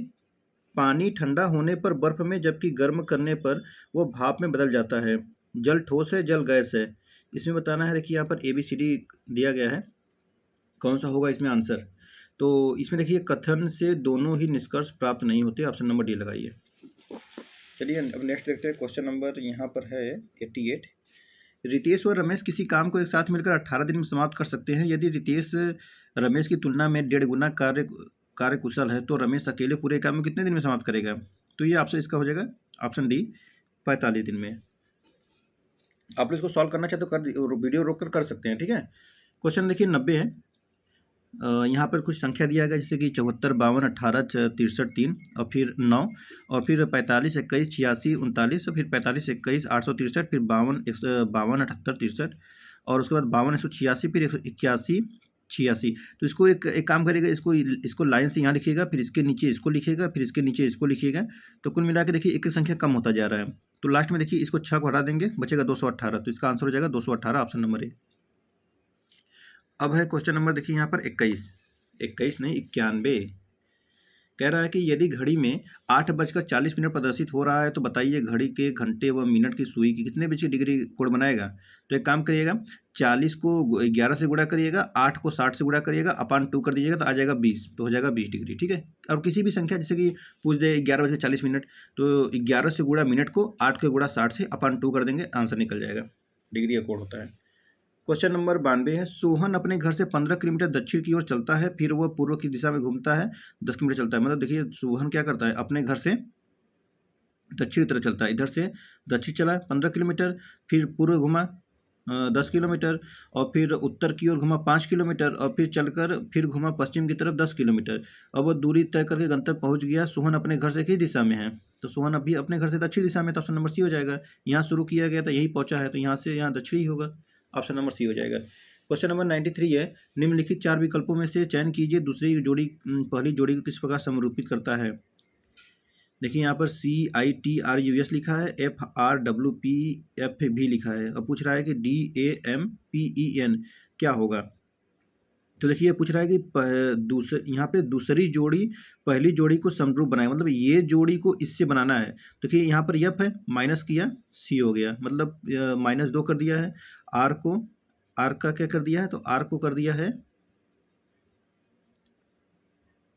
पानी ठंडा होने पर बर्फ में, जबकि गर्म करने पर वो भाप में बदल जाता है। जल ठोस है, जल गैस है। इसमें बताना है, देखिए यहाँ पर ABCD दिया गया है, कौन सा होगा इसमें आंसर। तो इसमें देखिए कथन से दोनों ही निष्कर्ष प्राप्त नहीं होते, ऑप्शन नंबर डी लगाइए। चलिए अब नेक्स्ट देखते हैं, क्वेश्चन नंबर यहाँ पर है 88। रितेश और रमेश किसी काम को एक साथ मिलकर 18 दिन में समाप्त कर सकते हैं। यदि रितेश रमेश की तुलना में 1.5 गुना कार्य कुशल है तो रमेश अकेले पूरे काम में कितने दिन में समाप्त करेगा। तो ये ऑप्शन इसका हो जाएगा ऑप्शन डी, 45 दिन में। आप लोग इसको सॉल्व करना चाहते तो वीडियो रोक कर सकते हैं। ठीक है, क्वेश्चन देखिए 90 है। यहाँ पर कुछ संख्या दिया गया जैसे कि 74, 52, 18, 63, 3 और फिर 9 और फिर 45, 21, 86, 39 और फिर 45, 21, 863, फिर 52, 52, 78, 63 और उसके बाद 52, 186, फिर 181, 86। तो इसको एक काम करिएगा, इसको लाइन से यहाँ लिखिएगा, फिर इसके नीचे इसको लिखिएगा, फिर इसके नीचे इसको लिखिएगा। तो कुल मिला के देखिए एक संख्या कम होता जा रहा है। तो लास्ट में देखिए इसको 6 को हटा देंगे, बचेगा 218। तो इसका आंसर हो जाएगा 218, ऑप्शन नंबर ए। अब है क्वेश्चन नंबर देखिए यहाँ पर 21 नहीं 91। कह रहा है कि यदि घड़ी में 8:40 प्रदर्शित हो रहा है तो बताइए घड़ी के घंटे व मिनट की सुई की कितने बजे डिग्री कोण बनाएगा। तो एक काम करिएगा, 40 को 11 से गुणा करिएगा, 8 को 60 से गुणा करिएगा, अपान 2 कर दीजिएगा तो आ जाएगा 20, तो हो जाएगा 20 डिग्री, ठीक है। और किसी भी संख्या जैसे कि पूछ दे 11 बज के 40 मिनट, तो 11 से गुणा मिनट को 8 के गुणा 60 से अपान 2 कर देंगे, आंसर निकल जाएगा। डिग्री का कोड होता है। क्वेश्चन नंबर 92 है, सोहन अपने घर से 15 किलोमीटर दक्षिण की ओर चलता है, फिर वह पूर्व की दिशा में घूमता है, 10 किलोमीटर चलता है। मतलब देखिए सोहन क्या करता है, अपने घर से दक्षिण की तरफ चलता है, इधर से दक्षिण चला 15 किलोमीटर, फिर पूर्व घुमा 10 किलोमीटर, और फिर उत्तर की ओर घुमा 5 किलोमीटर, और फिर चलकर फिर घुमा पश्चिम की तरफ 10 किलोमीटर। अब वह दूरी तय करके गंतव्य पहुंच गया। सोहन अपने घर से किस दिशा में है, तो सोहन अभी अपने घर से दक्षिण दिशा में, तो ऑप्शन नंबर सी हो जाएगा। यहाँ शुरू किया गया था, यही पहुंचा है, तो यहाँ से यहाँ दक्षिण ही होगा, ऑप्शन नंबर सी हो जाएगा। क्वेश्चन नंबर 93 है, निम्नलिखित 4 विकल्पों में से चयन कीजिए, दूसरी जोड़ी पहली जोड़ी को किस प्रकार समरूपित करता है। देखिए यहाँ पर CITRUS लिखा है, FRWPF भी लिखा है, अब पूछ रहा है कि DAMPEN क्या होगा। तो देखिए पूछ रहा है कि यहाँ पे दूसरी जोड़ी पहली जोड़ी को समरूप बनाए, मतलब ये जोड़ी को इससे बनाना है। देखिए यहाँ पर F है, माइनस किया, C हो गया, मतलब -2 कर दिया है। R का क्या कर दिया है, तो R को कर दिया है,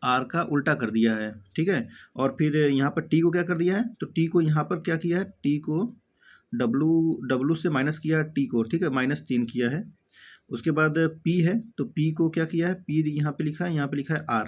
R का उल्टा कर दिया है, ठीक है। और फिर यहाँ पर T को क्या कर दिया है, तो T को यहाँ पर क्या किया है, T को W से माइनस किया T को, ठीक है, -3 किया है। उसके बाद P है, तो P को क्या किया है, P यहाँ पे लिखा है, यहाँ पे लिखा है R,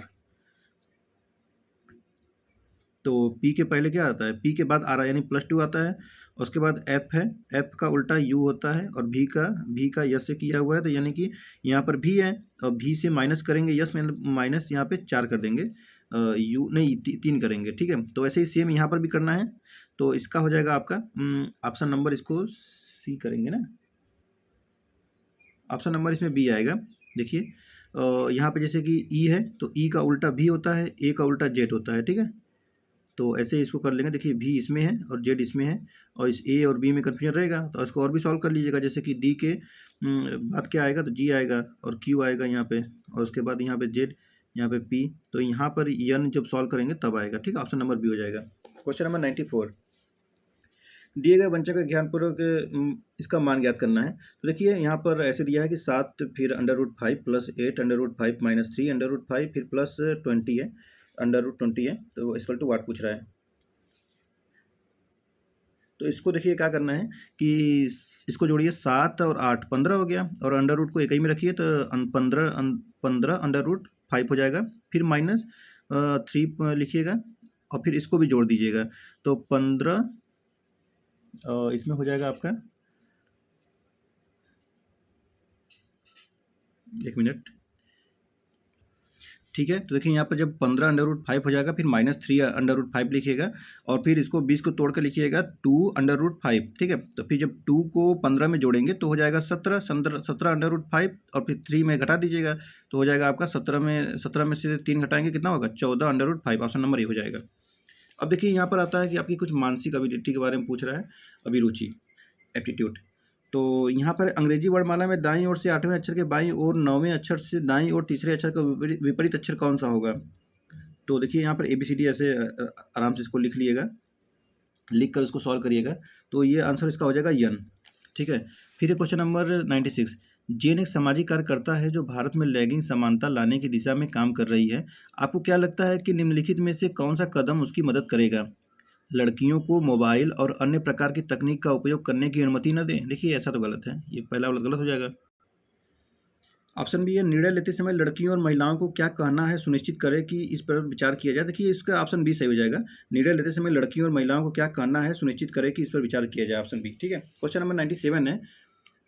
तो P के पहले क्या आता है, P के बाद R यानी +2 आता है। उसके बाद F है, F का उल्टा U होता है, और V का यस से किया हुआ है, तो यानी कि यहाँ पर V है, और V से माइनस करेंगे यस में, माइनस यहाँ पे 4 कर देंगे, U नहीं 3 करेंगे, ठीक है। तो ऐसे ही सेम यहाँ पर भी करना है, तो इसका हो जाएगा आपका ऑप्शन नंबर, इसको C करेंगे ना, ऑप्शन नंबर इसमें B आएगा। देखिए यहाँ पे जैसे कि E है, तो E का उल्टा V होता है, A का उल्टा Z होता है, ठीक है। तो ऐसे इसको कर लेंगे। देखिए V इसमें है और Z इसमें है, और इस A और B में कन्फ्यूजन रहेगा, तो इसको और भी सॉल्व कर लीजिएगा। जैसे कि D के बाद क्या आएगा, तो G आएगा, और Q आएगा यहाँ पे, और उसके बाद यहाँ पे Z, यहाँ पे P, तो यहाँ पर N जब सॉल्व करेंगे तब आएगा, ठीक है। ऑप्शन नंबर B हो जाएगा। क्वेश्चन नंबर 94, दिए गए व्यंजक का ज्ञानपूर्वक इसका मान ज्ञात करना है। तो देखिए यहाँ पर ऐसे दिया है कि 7 फिर √5 + 8 √5 - 3 √5 फिर +20 है, √20 है, तो इक्वल टू वाट पूछ रहा है। तो इसको देखिए क्या करना है कि इसको जोड़िए, 7 और 8 15 हो गया, और अंडर रूट को एक ही में रखिए, तो 15 √5 हो जाएगा, फिर -3 लिखिएगा, और फिर इसको भी जोड़ दीजिएगा, तो 15 इसमें हो जाएगा आपका, 1 मिनट, ठीक है। तो देखिए यहाँ पर जब 15 √5 हो जाएगा, फिर -3 √5 लिखिएगा, और फिर इसको 20 को तोड़ कर लिखिएगा 2 √5, ठीक है। तो फिर जब 2 को 15 में जोड़ेंगे तो हो जाएगा 17 √5, और फिर 3 में घटा दीजिएगा, तो हो जाएगा आपका 17 में से 3 घटाएंगे कितना होगा, 14 √5, ऑप्शन नंबर ये हो जाएगा। अब देखिए यहाँ पर आता है कि आपकी कुछ मानसिक अभिरुचि के बारे में पूछ रहा है, अभिरुचि एप्टीट्यूड। तो यहाँ पर अंग्रेजी वर्णमाला में दाईं ओर से 8वें अक्षर के बाईं ओर 9वें अक्षर से दाईं ओर तीसरे अक्षर का विपरीत अक्षर कौन सा होगा। तो देखिए यहाँ पर ABCD ऐसे आराम से इसको लिख लीजिएगा, लिख कर इसको सॉल्व करिएगा, तो ये आंसर इसका हो जाएगा यन, ठीक है। फिर क्वेश्चन नंबर 96, जेन एक सामाजिक कार्यकर्ता है जो भारत में लैंगिक समानता लाने की दिशा में काम कर रही है। आपको क्या लगता है कि निम्नलिखित में से कौन सा कदम उसकी मदद करेगा। लड़कियों को मोबाइल और अन्य प्रकार की तकनीक का उपयोग करने की अनुमति न दें। देखिए ऐसा तो गलत है, ये पहला वाला गलत हो जाएगा। ऑप्शन बी है, निर्णय लेते समय लड़कियों और महिलाओं को क्या कहना है सुनिश्चित करें कि इस पर विचार किया जाए। देखिए इसका ऑप्शन बी सही हो जाएगा, निर्णय लेते समय लड़कियों और महिलाओं को क्या कहना है सुनिश्चित करें कि इस पर विचार किया जाए, ऑप्शन बी, ठीक है। क्वेश्चन नंबर 97 है,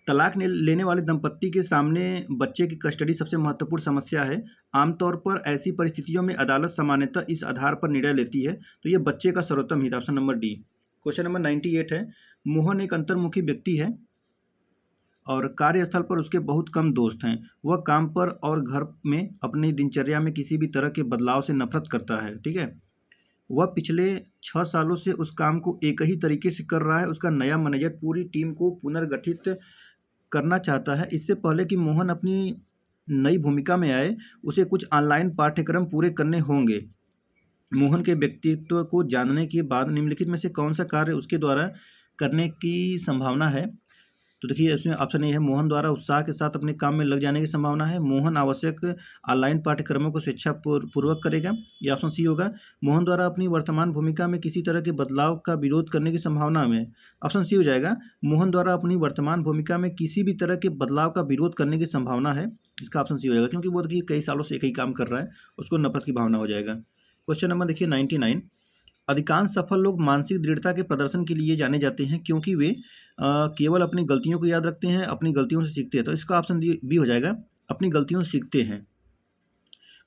तलाक लेने वाले दंपत्ति के सामने बच्चे की कस्टडी सबसे महत्वपूर्ण समस्या है। आमतौर पर ऐसी परिस्थितियों में अदालत सामान्यतः इस आधार पर निर्णय लेती है, तो ये बच्चे का सर्वोत्तम हित, option number D. Question number 98 है, मोहन एक अंतर्मुखी व्यक्ति है और कार्यस्थल पर उसके बहुत कम दोस्त हैं। वह काम पर और घर में अपनी दिनचर्या में किसी भी तरह के बदलाव से नफरत करता है, ठीक है। वह पिछले 6 सालों से उस काम को एक ही तरीके से कर रहा है। उसका नया मैनेजर पूरी टीम को पुनर्गठित करना चाहता है। इससे पहले कि मोहन अपनी नई भूमिका में आए, उसे कुछ ऑनलाइन पाठ्यक्रम पूरे करने होंगे। मोहन के व्यक्तित्व को जानने के बाद निम्नलिखित में से कौन सा कार्य उसके द्वारा करने की संभावना है। तो देखिए इसमें ऑप्शन ए है, मोहन द्वारा उत्साह के साथ अपने काम में लग जाने की संभावना है। मोहन आवश्यक ऑनलाइन पाठ्यक्रमों को पूर्वक करेगा। या ऑप्शन सी होगा, मोहन द्वारा अपनी वर्तमान भूमिका में किसी तरह के बदलाव का विरोध करने की संभावना में। ऑप्शन सी हो जाएगा, मोहन द्वारा अपनी वर्तमान भूमिका में किसी भी तरह के बदलाव का विरोध करने की संभावना है। इसका ऑप्शन सी हो जाएगा, क्योंकि वो देखिए कई सालों से एक ही काम कर रहा है, उसको नफरत की भावना हो जाएगा। क्वेश्चन नंबर देखिए 99, अधिकांश सफल लोग मानसिक दृढ़ता के प्रदर्शन के लिए जाने जाते हैं क्योंकि वे केवल अपनी गलतियों को याद रखते हैं, अपनी गलतियों से सीखते हैं। तो इसका ऑप्शन बी हो जाएगा, अपनी गलतियों से सीखते हैं।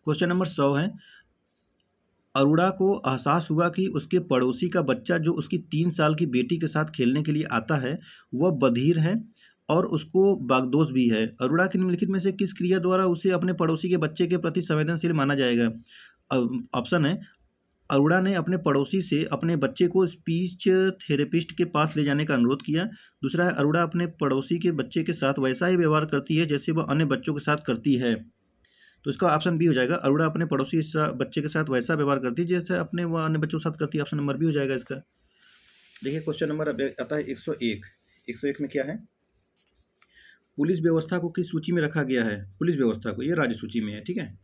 क्वेश्चन नंबर 100 है, अरुणा को एहसास हुआ कि उसके पड़ोसी का बच्चा जो उसकी 3 साल की बेटी के साथ खेलने के लिए आता है वह बधिर है और उसको बागदोष भी है। अरुणा की निम्नलिखित में से किस क्रिया द्वारा उसे अपने पड़ोसी के बच्चे के प्रति संवेदनशील माना जाएगा? ऑप्शन है, अरुणा ने अपने पड़ोसी से अपने बच्चे को स्पीच थेरेपिस्ट के पास ले जाने का अनुरोध किया। दूसरा है, अरुणा अपने पड़ोसी के बच्चे के साथ वैसा ही व्यवहार करती है जैसे वह अन्य बच्चों के साथ करती है। तो इसका ऑप्शन बी हो जाएगा, अरुणा अपने पड़ोसी बच्चे के साथ वैसा व्यवहार करती है जैसे अपने वह अन्य बच्चों के साथ करती है। ऑप्शन नंबर बी हो जाएगा इसका। देखिए क्वेश्चन नंबर अब आता है 101। 101 में क्या है, पुलिस व्यवस्था को किस सूची में रखा गया है? पुलिस व्यवस्था को, ये राज्य सूची में है, ठीक है।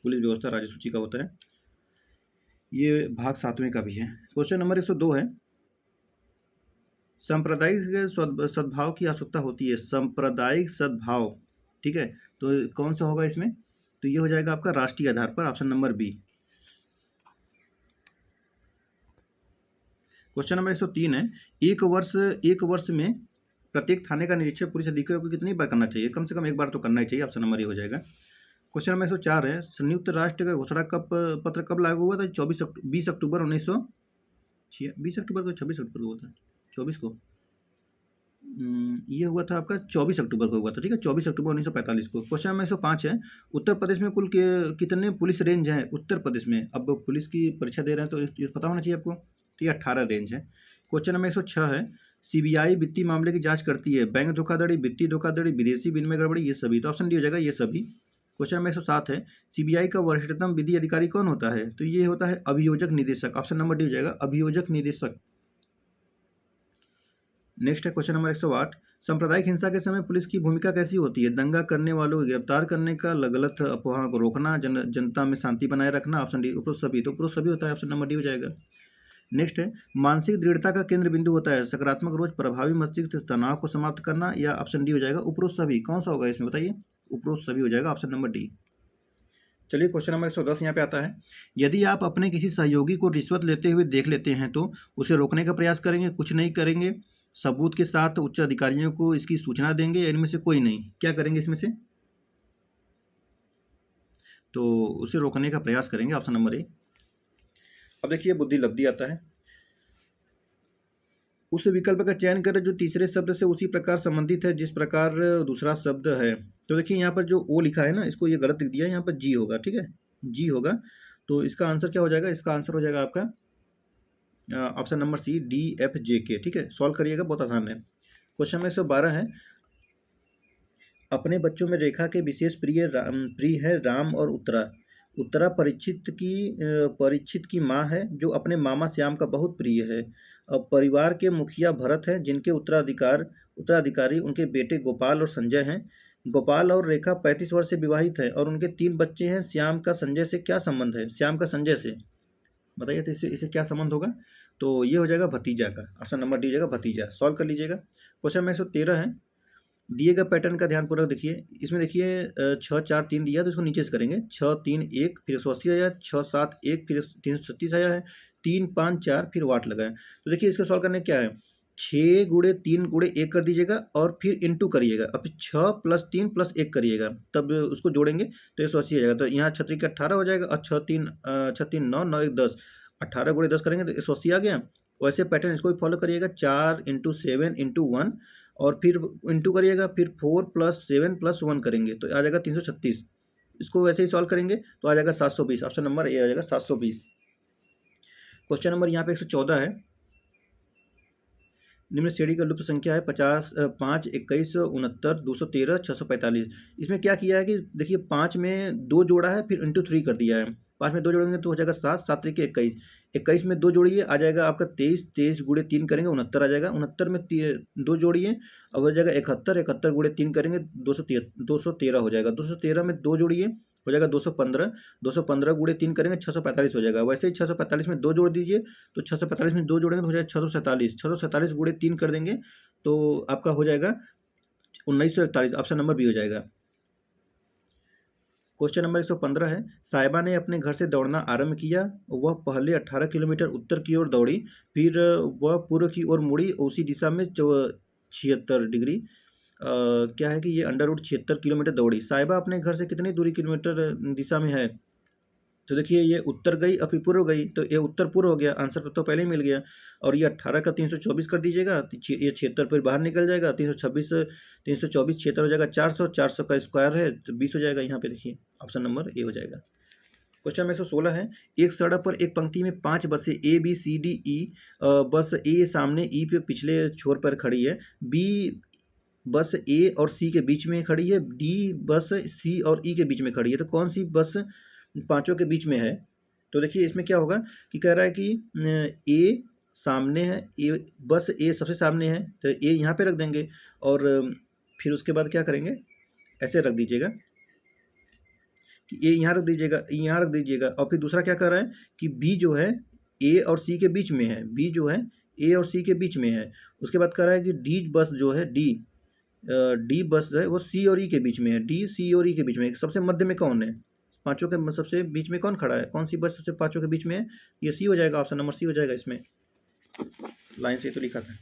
पुलिस व्यवस्था राज्य सूची का होता है, ये भाग 7वें का भी है। क्वेश्चन नंबर 102 है, सांप्रदायिक सद्भाव की आवश्यकता होती है। सांप्रदायिक सद्भाव, ठीक है, तो कौन सा होगा इसमें? तो ये हो जाएगा आपका राष्ट्रीय आधार पर, option number B. Question number 103 है, एक वर्ष में प्रत्येक थाने का निरीक्षण पुलिस अधिकारियों को कितनी बार करना चाहिए? कम से कम एक बार तो करना ही चाहिए। ऑप्शन नंबर ए हो जाएगा। क्वेश्चन नंबर 104 है, संयुक्त राष्ट्र का घोषणा पत्र कब लागू हुआ था? 20 अक्टूबर 20 अक्टूबर को 26 अक्टूबर को हुआ था, 24 को ये हुआ था आपका 24 अक्टूबर को हुआ था, ठीक है, 24 अक्टूबर 1945 को। क्वेश्चन नंबर 105 है, उत्तर प्रदेश में कुल कितने पुलिस रेंज हैं उत्तर प्रदेश में? अब पुलिस की परीक्षा दे रहे हैं तो ये पता होना चाहिए आपको। तो ये 18 रेंज है। क्वेश्चन नंबर 106 है, सीबीआई वित्तीय मामले की जांच करती है, बैंक धोखाधड़ी, वित्तीय धोखाधड़ी, विदेशी विनिमय गड़बड़ी, ये सभी। तो ऑप्शन डी हो जाएगा ये सभी। क्वेश्चन नंबर 107 है, सीबीआई का वरिष्ठतम विधि अधिकारी कौन होता है? तो ये होता है अभियोजक निदेशक। ऑप्शन नंबर डी हो जाएगा, अभियोजक निदेशक। नेक्स्ट है क्वेश्चन नंबर 108, सांप्रदायिक हिंसा के समय पुलिस की भूमिका कैसी होती है? दंगा करने वालों को गिरफ्तार करने का, गलत अफवाह को रोकना, जनता में शांति बनाए रखना। ऑप्शन डी उपरोक्त सभी। तो उपरोक्त सभी होता है, ऑप्शन नंबर डी हो जाएगा। नेक्स्ट है, मानसिक दृढ़ता का केंद्र बिंदु होता है सकारात्मक रोज, प्रभावी मस्तिष्क, तनाव को समाप्त करना, या ऑप्शन डी हो जाएगा उपरोक्त सभी। कौन सा होगा इसमें बताइए? उपरोक्त सभी हो जाएगा, ऑप्शन नंबर डी। चलिए क्वेश्चन नंबर 110 यहाँ पे आता है, यदि आप अपने किसी सहयोगी को रिश्वत लेते हुए देख लेते हैं तो उसे रोकने का प्रयास करेंगे, कुछ नहीं करेंगे, सबूत के साथ उच्च अधिकारियों को इसकी सूचना देंगे, या इनमें से कोई नहीं? क्या करेंगे इसमें से? तो उसे रोकने का प्रयास करेंगे, ऑप्शन नंबर ए। अब देखिए बुद्धि लब्धि आता है, उस विकल्प का चयन करें जो तीसरे शब्द से उसी प्रकार संबंधित है जिस प्रकार दूसरा शब्द है। तो देखिए यहाँ पर जो ओ लिखा है ना, इसको ये गलत लिख दिया है, यहाँ पर जी होगा, ठीक है, जी होगा। तो इसका आंसर क्या हो जाएगा? इसका आंसर हो जाएगा आपका option number C, D F J K, ठीक है। सॉल्व करिएगा, बहुत आसान है। क्वेश्चन नंबर 112 है, अपने बच्चों में रेखा के विशेष प्रिय है राम और उत्तरा। उत्तरा परीक्षित की माँ है जो अपने मामा श्याम का बहुत प्रिय है। अब परिवार के मुखिया भरत हैं जिनके उत्तराधिकारी उनके बेटे गोपाल और संजय हैं। गोपाल और रेखा 35 वर्ष से विवाहित है और उनके 3 बच्चे हैं। श्याम का संजय से क्या संबंध है? श्याम का संजय से बताइए, तो इसे क्या संबंध होगा? तो ये हो जाएगा भतीजा का, ऑप्शन नंबर डी हो जाएगा भतीजा। सॉल्व कर लीजिएगा। क्वेश्चन नंबर 113 है, दिए गए पैटर्न का ध्यानपूर्वक देखिए। इसमें देखिए 6 4 3 दिया, तो इसको नीचे से करेंगे। 6 3 1, फिर 180 आया, 6 7 1, फिर 336 आया है, 3 5 4, फिर वाट लगाए। तो देखिए इसको सॉल्व करने क्या है, 6 गुणे 3 गुणे 1 कर दीजिएगा और फिर इंटू करिएगा, अब 6 + 3 + 1 करिएगा, तब उसको जोड़ेंगे तो 180 आ जाएगा। तो यहाँ 6 3 18 हो जाएगा और 6 3 9 9 1 10, 18 गुणे 10 करेंगे तो 180 आ गया। वैसे पैटर्न इसको भी फॉलो करिएगा, 4 × 7 × 1 और फिर इंटू करिएगा, फिर 4 + 7 + 1 करेंगे तो आ जाएगा 336। इसको वैसे ही सॉल्व करेंगे तो आ जाएगा 720, ऑप्शन नंबर ए आ जाएगा 720। क्वेश्चन नंबर यहाँ पे 114 है, निम्न श्रेणी का लुप्त संख्या है 50 5 21 69 213 645। इसमें क्या किया है कि देखिए 5 में 2 जोड़ा है, फिर इंटू 3 कर दिया है। 5 में 2 जोड़ेंगे तो हो जाएगा 7, 7 त्रिक 21, 21 में 2 जोड़िए आ जाएगा आपका 23, 23 गुणे 3 करेंगे 69 आ जाएगा, 69 में 2 जोड़िए अब हो जाएगा 71, 71 गुणे 3 करेंगे 213 हो जाएगा, 213 में 2 जोड़िए हो जाएगा 215, 215 गुणे 3 करेंगे 645 हो जाएगा। वैसे ही 645 में 2 जोड़ दीजिए तो 645 में 2 जोड़ेंगे तो हो जाएगा 647, 647 गुणे 3 कर देंगे तो आपका हो जाएगा 1941, ऑप्शन नंबर बी हो जाएगा। क्वेश्चन नंबर 115 है, साहिबा ने अपने घर से दौड़ना आरंभ किया। वह पहले 18 किलोमीटर उत्तर की ओर दौड़ी, फिर वह पूर्व की ओर मुड़ी, उसी दिशा में 76 डिग्री क्या है कि ये √76 किलोमीटर दौड़ी। साहिबा अपने घर से कितनी दूरी किलोमीटर दिशा में है? तो देखिए ये उत्तर गई और फिर पूर्व गई, तो ये उत्तर पूर्व हो गया, आंसर तो पहले ही मिल गया। और ये 18 का 324 कर दीजिएगा तो ये 76 फिर बाहर निकल जाएगा, 326 324 76 हो जाएगा 400, 400 का स्क्वायर है तो 20 हो जाएगा। यहाँ पे देखिए ऑप्शन नंबर ए हो जाएगा। क्वेश्चन नंबर 116 है, एक सड़क पर एक पंक्ति में 5 बसें A B C D E, बस ए सामने ई पे पिछले छोर पर खड़ी है, बी बस ए और सी के बीच में खड़ी है, डी बस सी और ई के बीच में खड़ी है, तो कौन सी बस पांचों के बीच में है? तो देखिए इसमें क्या होगा कि कह रहा है कि ए सामने है, ए बस ए सबसे सामने है तो ए यहाँ पे रख देंगे और फिर उसके बाद क्या करेंगे, ऐसे रख दीजिएगा कि ए यहाँ रख दीजिएगा, यहाँ रख दीजिएगा। और फिर दूसरा क्या कर रहा है कि बी जो है ए और सी के बीच में है, बी जो है ए और सी के बीच में है। उसके बाद कह रहा है कि डी बस जो है डी बस है वो सी और ई के बीच में है, डी सी और ई के बीच में है। सबसे मध्य में कौन है? पांचों के सबसे बीच में कौन खड़ा है? कौन सी बस सबसे पांचों के बीच में है? ये सी हो जाएगा, ऑप्शन नंबर सी हो जाएगा। इसमें लाइन से तो लिखा था।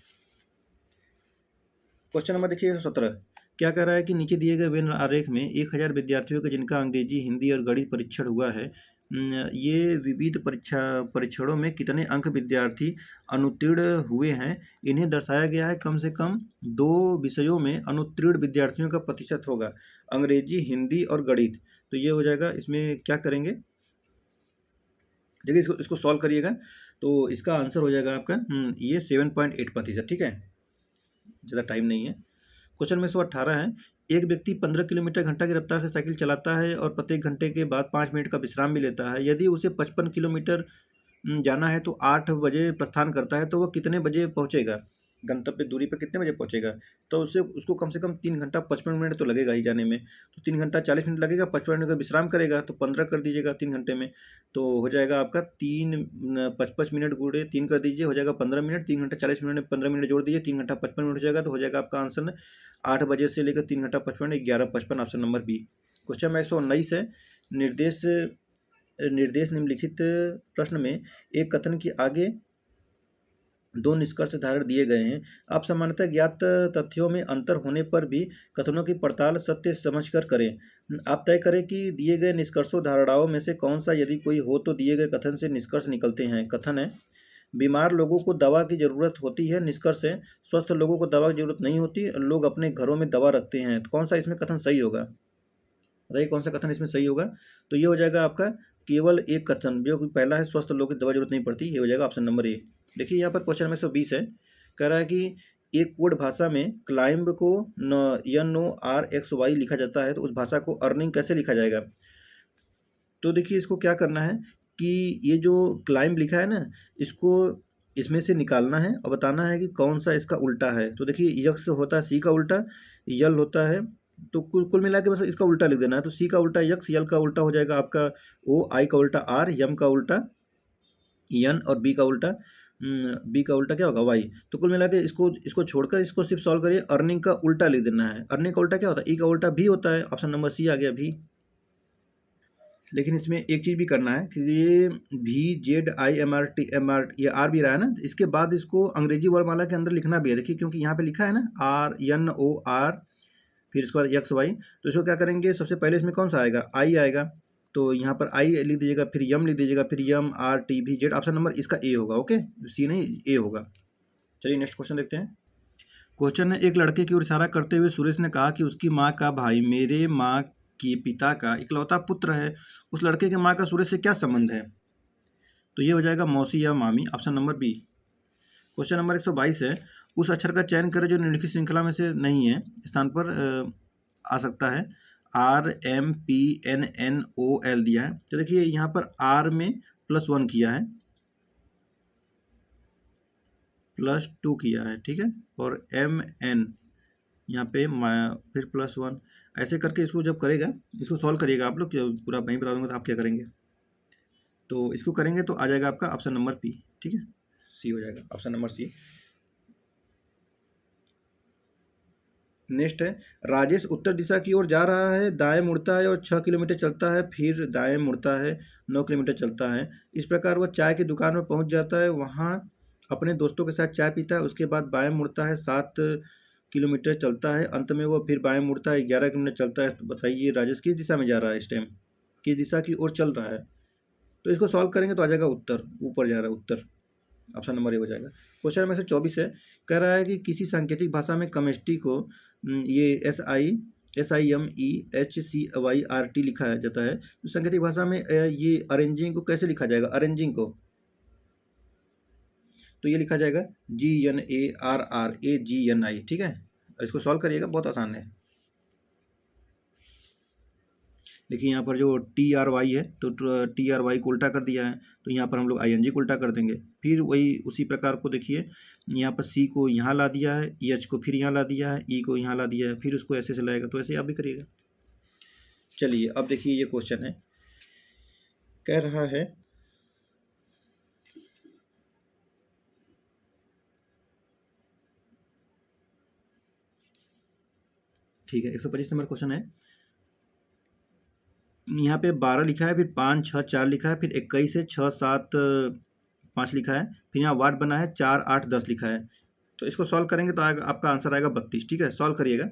क्वेश्चन नंबर देखिए 117, क्या कह रहा है कि नीचे दिए गए वेन आरेख में 1000 विद्यार्थियों के जिनका अंग्रेजी, हिंदी और गणित परीक्षण हुआ है, ये विविध परीक्षणों में कितने अंक विद्यार्थी अनुत्तीर्ण हुए हैं? इन्हें दर्शाया गया है कम से कम 2 विषयों में अनुत्तीर्ण विद्यार्थियों का प्रतिशत होगा, अंग्रेजी, हिंदी और गणित। तो ये हो जाएगा। इसमें क्या करेंगे, देखिए इसको सॉल्व करिएगा तो इसका आंसर हो जाएगा आपका ये 7.8%। ठीक है, ज़्यादा टाइम नहीं है। क्वेश्चन में 118 है, एक व्यक्ति 15 किलोमीटर घंटा की रफ्तार से साइकिल चलाता है और प्रत्येक घंटे के बाद 5 मिनट का विश्राम भी लेता है। यदि उसे 55 किलोमीटर जाना है तो 8 बजे प्रस्थान करता है, तो वह कितने बजे पहुंचेगा? गंतव्य दूरी पर कितने बजे पहुंचेगा? तो उसको कम से कम 3 घंटा 55 मिनट तो लगेगा ही जाने में, तो 3 घंटा 40 मिनट लगेगा, 55 मिनट का विश्राम करेगा तो 15 कर दीजिएगा 3 घंटे में, तो हो जाएगा आपका 55 मिनट गुणे 3 कर दीजिए, हो जाएगा 15 मिनट, 3 घंटा 40 मिनट में 15 मिनट जोड़ दीजिए, 3 घंटा 55 मिनट हो जाएगा, तो हो जाएगा आपका आंसर 8 बजे से लेकर 3 घंटा 55 11:55, option number B. Question number 119 है, निर्देश निम्नलिखित प्रश्न में एक कथन के आगे 2 निष्कर्ष धारण दिए गए हैं। आप सामान्यतः ज्ञात तथ्यों में अंतर होने पर भी कथनों की पड़ताल सत्य समझकर करें। आप तय करें कि दिए गए निष्कर्षों धारणाओं में से कौन सा यदि कोई हो तो दिए गए कथन से निष्कर्ष निकलते हैं। कथन है, बीमार लोगों को दवा की जरूरत होती है। निष्कर्ष है, स्वस्थ लोगों को दवा की जरूरत नहीं होती, लोग अपने घरों में दवा रखते हैं। तो कौन सा इसमें कथन सही होगा? बताइए कौन सा कथन इसमें सही होगा? तो ये हो जाएगा आपका केवल एक कथन, जो कि पहला है, स्वस्थ लोगों की दवा जरूरत नहीं पड़ती, ये हो जाएगा ऑप्शन नंबर ए। देखिए यहाँ पर क्वेश्चन नंबर 120 है, कह रहा है कि एक कोड भाषा में क्लाइंब को NORXY लिखा जाता है, तो उस भाषा को अर्निंग कैसे लिखा जाएगा? तो देखिए इसको क्या करना है कि ये जो क्लाइंब लिखा है ना, इसको इसमें से निकालना है और बताना है कि कौन सा इसका उल्टा है। तो देखिए यक्स होता है सी का उल्टा, यल होता है, तो कुल मिला के बस इसका उल्टा लिख देना है। तो सी का उल्टा यक्स, यल का उल्टा हो जाएगा आपका ओ, आई का उल्टा आर, यम का उल्टा यन और बी का उल्टा क्या होगा वाई। तो कुल मिला के इसको छोड़कर इसको सिर्फ सॉल्व करिए, अर्निंग का उल्टा लिख देना है। अर्निंग का उल्टा क्या होता है? ई का उल्टा भी होता है, ऑप्शन नंबर सी आ गया भी। लेकिन इसमें एक चीज़ भी करना है कि ये VZIMRT ये आर भी रहा है ना, इसके बाद इसको अंग्रेजी वर्णमाला के अंदर लिखना भी है। देखिए क्योंकि यहाँ पे लिखा है ना RNOR, फिर इसके बाद XY, तो इसको क्या करेंगे, सबसे पहले इसमें कौन सा आएगा? आई आएगा, तो यहाँ पर आई लिख दीजिएगा, फिर यम लिख दीजिएगा, फिर YMRTVZ, ऑप्शन नंबर इसका ए होगा। ओके, सी नहीं ए होगा। चलिए नेक्स्ट क्वेश्चन देखते हैं। क्वेश्चन है, एक लड़के की ओर इशारा करते हुए सुरेश ने कहा कि उसकी माँ का भाई मेरे माँ के पिता का इकलौता पुत्र है। उस लड़के के माँ का सुरेश से क्या संबंध है? तो ये हो जाएगा मौसी या मामी, option number B. Question number 122 है, उस अक्षर का चयन करें जो निम्नलिखित श्रृंखला में से नहीं है स्थान पर आ सकता है। RMPNNOL दिया है। तो देखिए यहाँ पर R में +1 किया है, +2 किया है, ठीक है, और MN यहाँ पे फिर +1, ऐसे करके इसको जब करेगा, इसको सॉल्व करिएगा आप लोग, पूरा वहीं बता दूंगा तो आप क्या करेंगे। तो इसको करेंगे तो आ जाएगा आपका ऑप्शन नंबर P, ठीक है, C हो जाएगा, ऑप्शन नंबर C। नेक्स्ट है, राजेश उत्तर दिशा की ओर जा रहा है, दाएं मुड़ता है और 6 किलोमीटर चलता है, फिर दाएं मुड़ता है, 9 किलोमीटर चलता है। इस प्रकार वह चाय की दुकान में पहुंच जाता है, वहां अपने दोस्तों के साथ चाय पीता है, उसके बाद बाएं मुड़ता है, 7 किलोमीटर चलता है, अंत में वो फिर बाएं मुड़ता है, 11 किलोमीटर चलता है। तो बताइए राजेश किस दिशा में जा रहा है, इस टाइम किस दिशा की ओर चल रहा है। तो इसको सॉल्व करेंगे तो आ जाएगा उत्तर, ऊपर जा रहा है उत्तर, ऑप्शन नंबर ए हो जाएगा। क्वेश्चन में से 24 है, कह रहा है कि किसी सांकेतिक भाषा में केमिस्ट्री को ये SIMEHCYRT लिखा जाता है, तो सांकेतिक भाषा में ये अरेंजिंग को कैसे लिखा जाएगा, अरेंजिंग को तो ये लिखा जाएगा GNARRAGNI, ठीक है। इसको सॉल्व करिएगा, बहुत आसान है। देखिए यहाँ पर जो TRY है तो TRY को उल्टा कर दिया है, तो यहाँ पर हम लोग ING को उल्टा कर देंगे। फिर वही उसी प्रकार को देखिए, यहाँ पर C को यहाँ ला दिया है, H को फिर यहाँ ला दिया है, E को यहाँ ला दिया है, फिर उसको ऐसे से लाएगा, तो ऐसे आप भी करिएगा। चलिए अब देखिए ये क्वेश्चन है, कह रहा है ठीक है, 125 नंबर क्वेश्चन है। यहाँ पे 12 लिखा है, फिर 5 6 4 लिखा है, फिर 21 है, 6 7 5 लिखा है, फिर यहाँ वाट बना है 4 8 10 लिखा है। तो इसको सॉल्व करेंगे तो आएगा, आपका आंसर आएगा 32, ठीक है, सॉल्व करिएगा।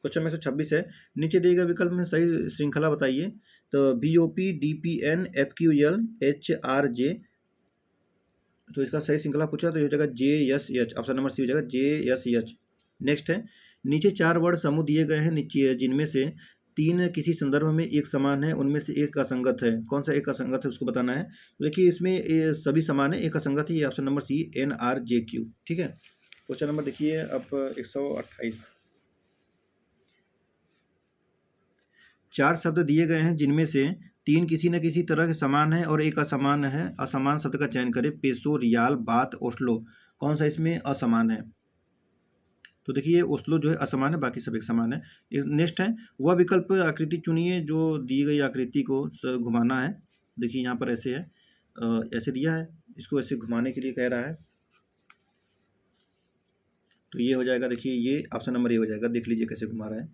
क्वेश्चन में से 26 है, नीचे दिए गए विकल्प में सही श्रृंखला बताइए। तो BOP DPN FQL HRJ, तो इसका सही श्रृंखला पूछा तो ये हो जाएगा JSH, ऑप्शन नंबर C हो जाएगा JSH। नेक्स्ट है, नीचे 4 वर्ण समूह दिए गए हैं, नीचे जिनमें से 3 किसी संदर्भ में एक समान है, उनमें से एक असंगत है, कौन सा एक असंगत है उसको बताना है। तो देखिए इसमें सभी समान है, एक असंगत है, ये ऑप्शन नंबर C NRJQ, ठीक है। क्वेश्चन नंबर देखिए अब 128, 4 शब्द दिए गए हैं जिनमें से 3 किसी न किसी तरह के समान है और एक असमान है, असमान शब्द का चयन करें। पेसो, रियाल, बात, ओस्लो, कौन सा इसमें असमान है। तो देखिए ओस्लो जो है असमान है, बाकी सब एक समान है। नेक्स्ट है, वह विकल्प आकृति चुनिए जो दी गई आकृति को घुमाना है। देखिए यहाँ पर ऐसे है, ऐसे दिया है, इसको ऐसे घुमाने के लिए कह रहा है, तो ये हो जाएगा, देखिए ये ऑप्शन नंबर ए हो जाएगा, देख लीजिए कैसे घुमा रहा है।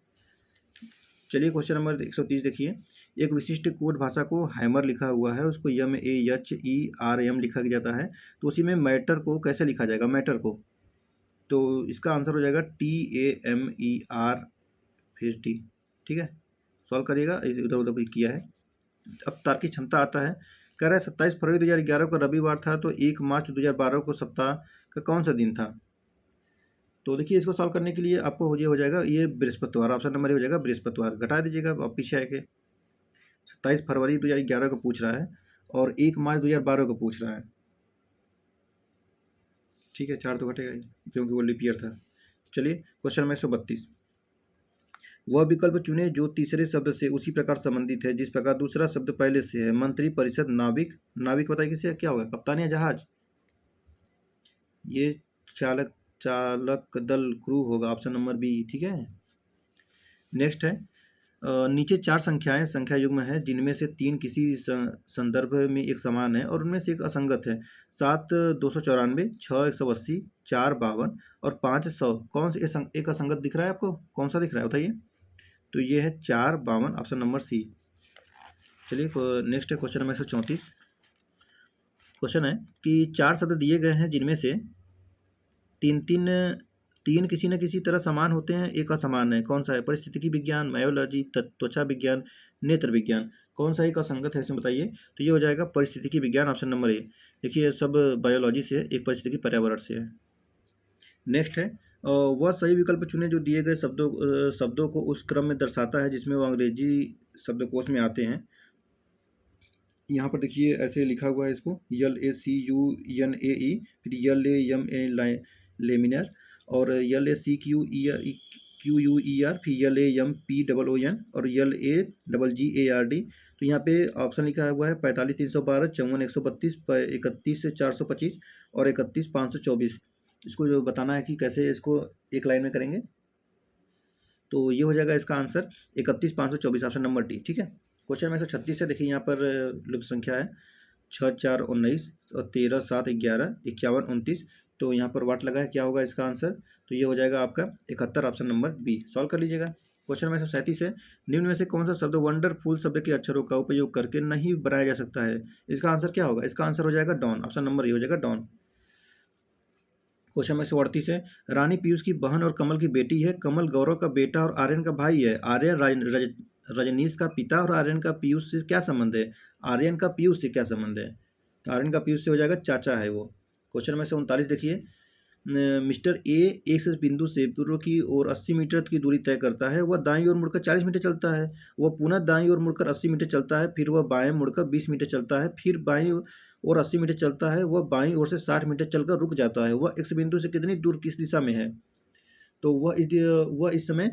चलिए क्वेश्चन नंबर 130 देखिए, एक विशिष्ट कोड भाषा को हैमर लिखा हुआ है, उसको MAHERM लिखा जाता है, तो उसी में मैटर को कैसे लिखा जाएगा, मैटर को, तो इसका आंसर हो जाएगा TAMER फिर T, ठीक है, सॉल्व करिएगा, इधर उधर कोई किया है। अब तार्किक क्षमता आता है, कह रहा है 27 फरवरी 2011 को रविवार था, तो 1 मार्च 2012 को सप्ताह का कौन सा दिन था। तो देखिए इसको सॉल्व करने के लिए आपको ये हो जाएगा, ये बृहस्पतिवार, ऑप्शन नंबर हो जाएगा बृहस्पतिवार, घटा दीजिएगा आप पीछे आके। 27 फरवरी 2011 को पूछ रहा है और 1 मार्च 2012 को पूछ रहा है, ठीक है, 4 तो घटेगा ही क्योंकि वो लीप ईयर था। चलिए क्वेश्चन में 132, वह विकल्प चुने जो तीसरे शब्द से उसी प्रकार संबंधित है जिस प्रकार दूसरा शब्द पहले से है। मंत्री, परिषद, नाविक, नाविक बताइए किसे क्या होगा, कप्तान या जहाज, ये चालक दल, क्रू होगा, ऑप्शन नंबर बी, ठीक है। नेक्स्ट है, नीचे 4 संख्याएं संख्या युग्म है जिनमें से 3 किसी संदर्भ में एक समान है और उनमें से एक असंगत है। 7 294, 6 180, 4 52 और 5 100, कौन से एक असंगत दिख रहा है आपको, कौन सा दिख रहा है बताइए। तो ये है 4 52, ऑप्शन नंबर सी। चलिए नेक्स्ट है क्वेश्चन नंबर 134, क्वेश्चन है कि 4 शब्द दिए गए हैं जिनमें से तीन किसी न किसी तरह समान होते हैं, एक असमान है, कौन सा है। परिस्थितिकी विज्ञान, बायोलॉजी, त्वचा विज्ञान, नेत्र विज्ञान, कौन सा एक असंगत है इसमें बताइए। तो ये हो जाएगा परिस्थितिकी विज्ञान, ऑप्शन नंबर ए। देखिए सब बायोलॉजी से है, एक परिस्थितिकी पर्यावरण से है। नेक्स्ट है, वह सही विकल्प चुने जो दिए गए शब्दों को उस क्रम में दर्शाता है जिसमें वो अंग्रेजी शब्दकोश में आते हैं। यहाँ पर देखिए ऐसे लिखा हुआ है, इसको LACUNAE, फिर LAMA लेमिनर और LACQUER QUER, फिर LAMPOON और LAGGARD। तो यहाँ पे ऑप्शन लिखा हुआ है 45,312, 54,132, 31,425 और 31,524। इसको जो बताना है कि कैसे इसको एक लाइन में करेंगे, तो ये हो जाएगा इसका आंसर 31,524, ऑप्शन नंबर डी। ठीक है। क्वेश्चन में 136 है, देखिए यहाँ पर लुप्त संख्या है 6, 4, 19 और 13, 7, 11, 51, 29। तो यहाँ पर वाट लगा है, क्या होगा इसका आंसर, तो ये हो जाएगा आपका 71, ऑप्शन नंबर बी। सॉल्व कर लीजिएगा। क्वेश्चन में 137 है, निम्न में से कौन सा शब्द वंडरफुल शब्द के अक्षरों का उपयोग करके नहीं बनाया जा सकता है, इसका आंसर क्या होगा, इसका आंसर हो जाएगा डॉन, ऑप्शन नंबर ए हो जाएगा डॉन। क्वेश्चन में 138 है, रानी पीयूष की बहन और कमल की बेटी है, कमल गौरव का बेटा और आर्यन का भाई है, आर्यन रजनीश का पिता और आर्यन का पीयूष से क्या संबंध है, आर्यन का पीयूष से क्या संबंध है, तो आर्यन का पीयूष से हो जाएगा चाचा है वो। क्वेश्चन में 39 देखिए, मिस्टर ए एक से बिंदु से पूर्व की ओर 80 मीटर की दूरी तय करता है, वह दाईं ओर मुड़कर 40 मीटर चलता है, वह पुनः दाईं ओर मुड़कर 80 मीटर चलता है, फिर वह बाएं मुड़कर 20 मीटर चलता है, फिर बाईं और 80 मीटर चलता है, वह बाईं ओर से 60 मीटर चलकर रुक जाता है, वह एक्स बिंदु से कितनी दूर किस दिशा में है, तो वह इस समय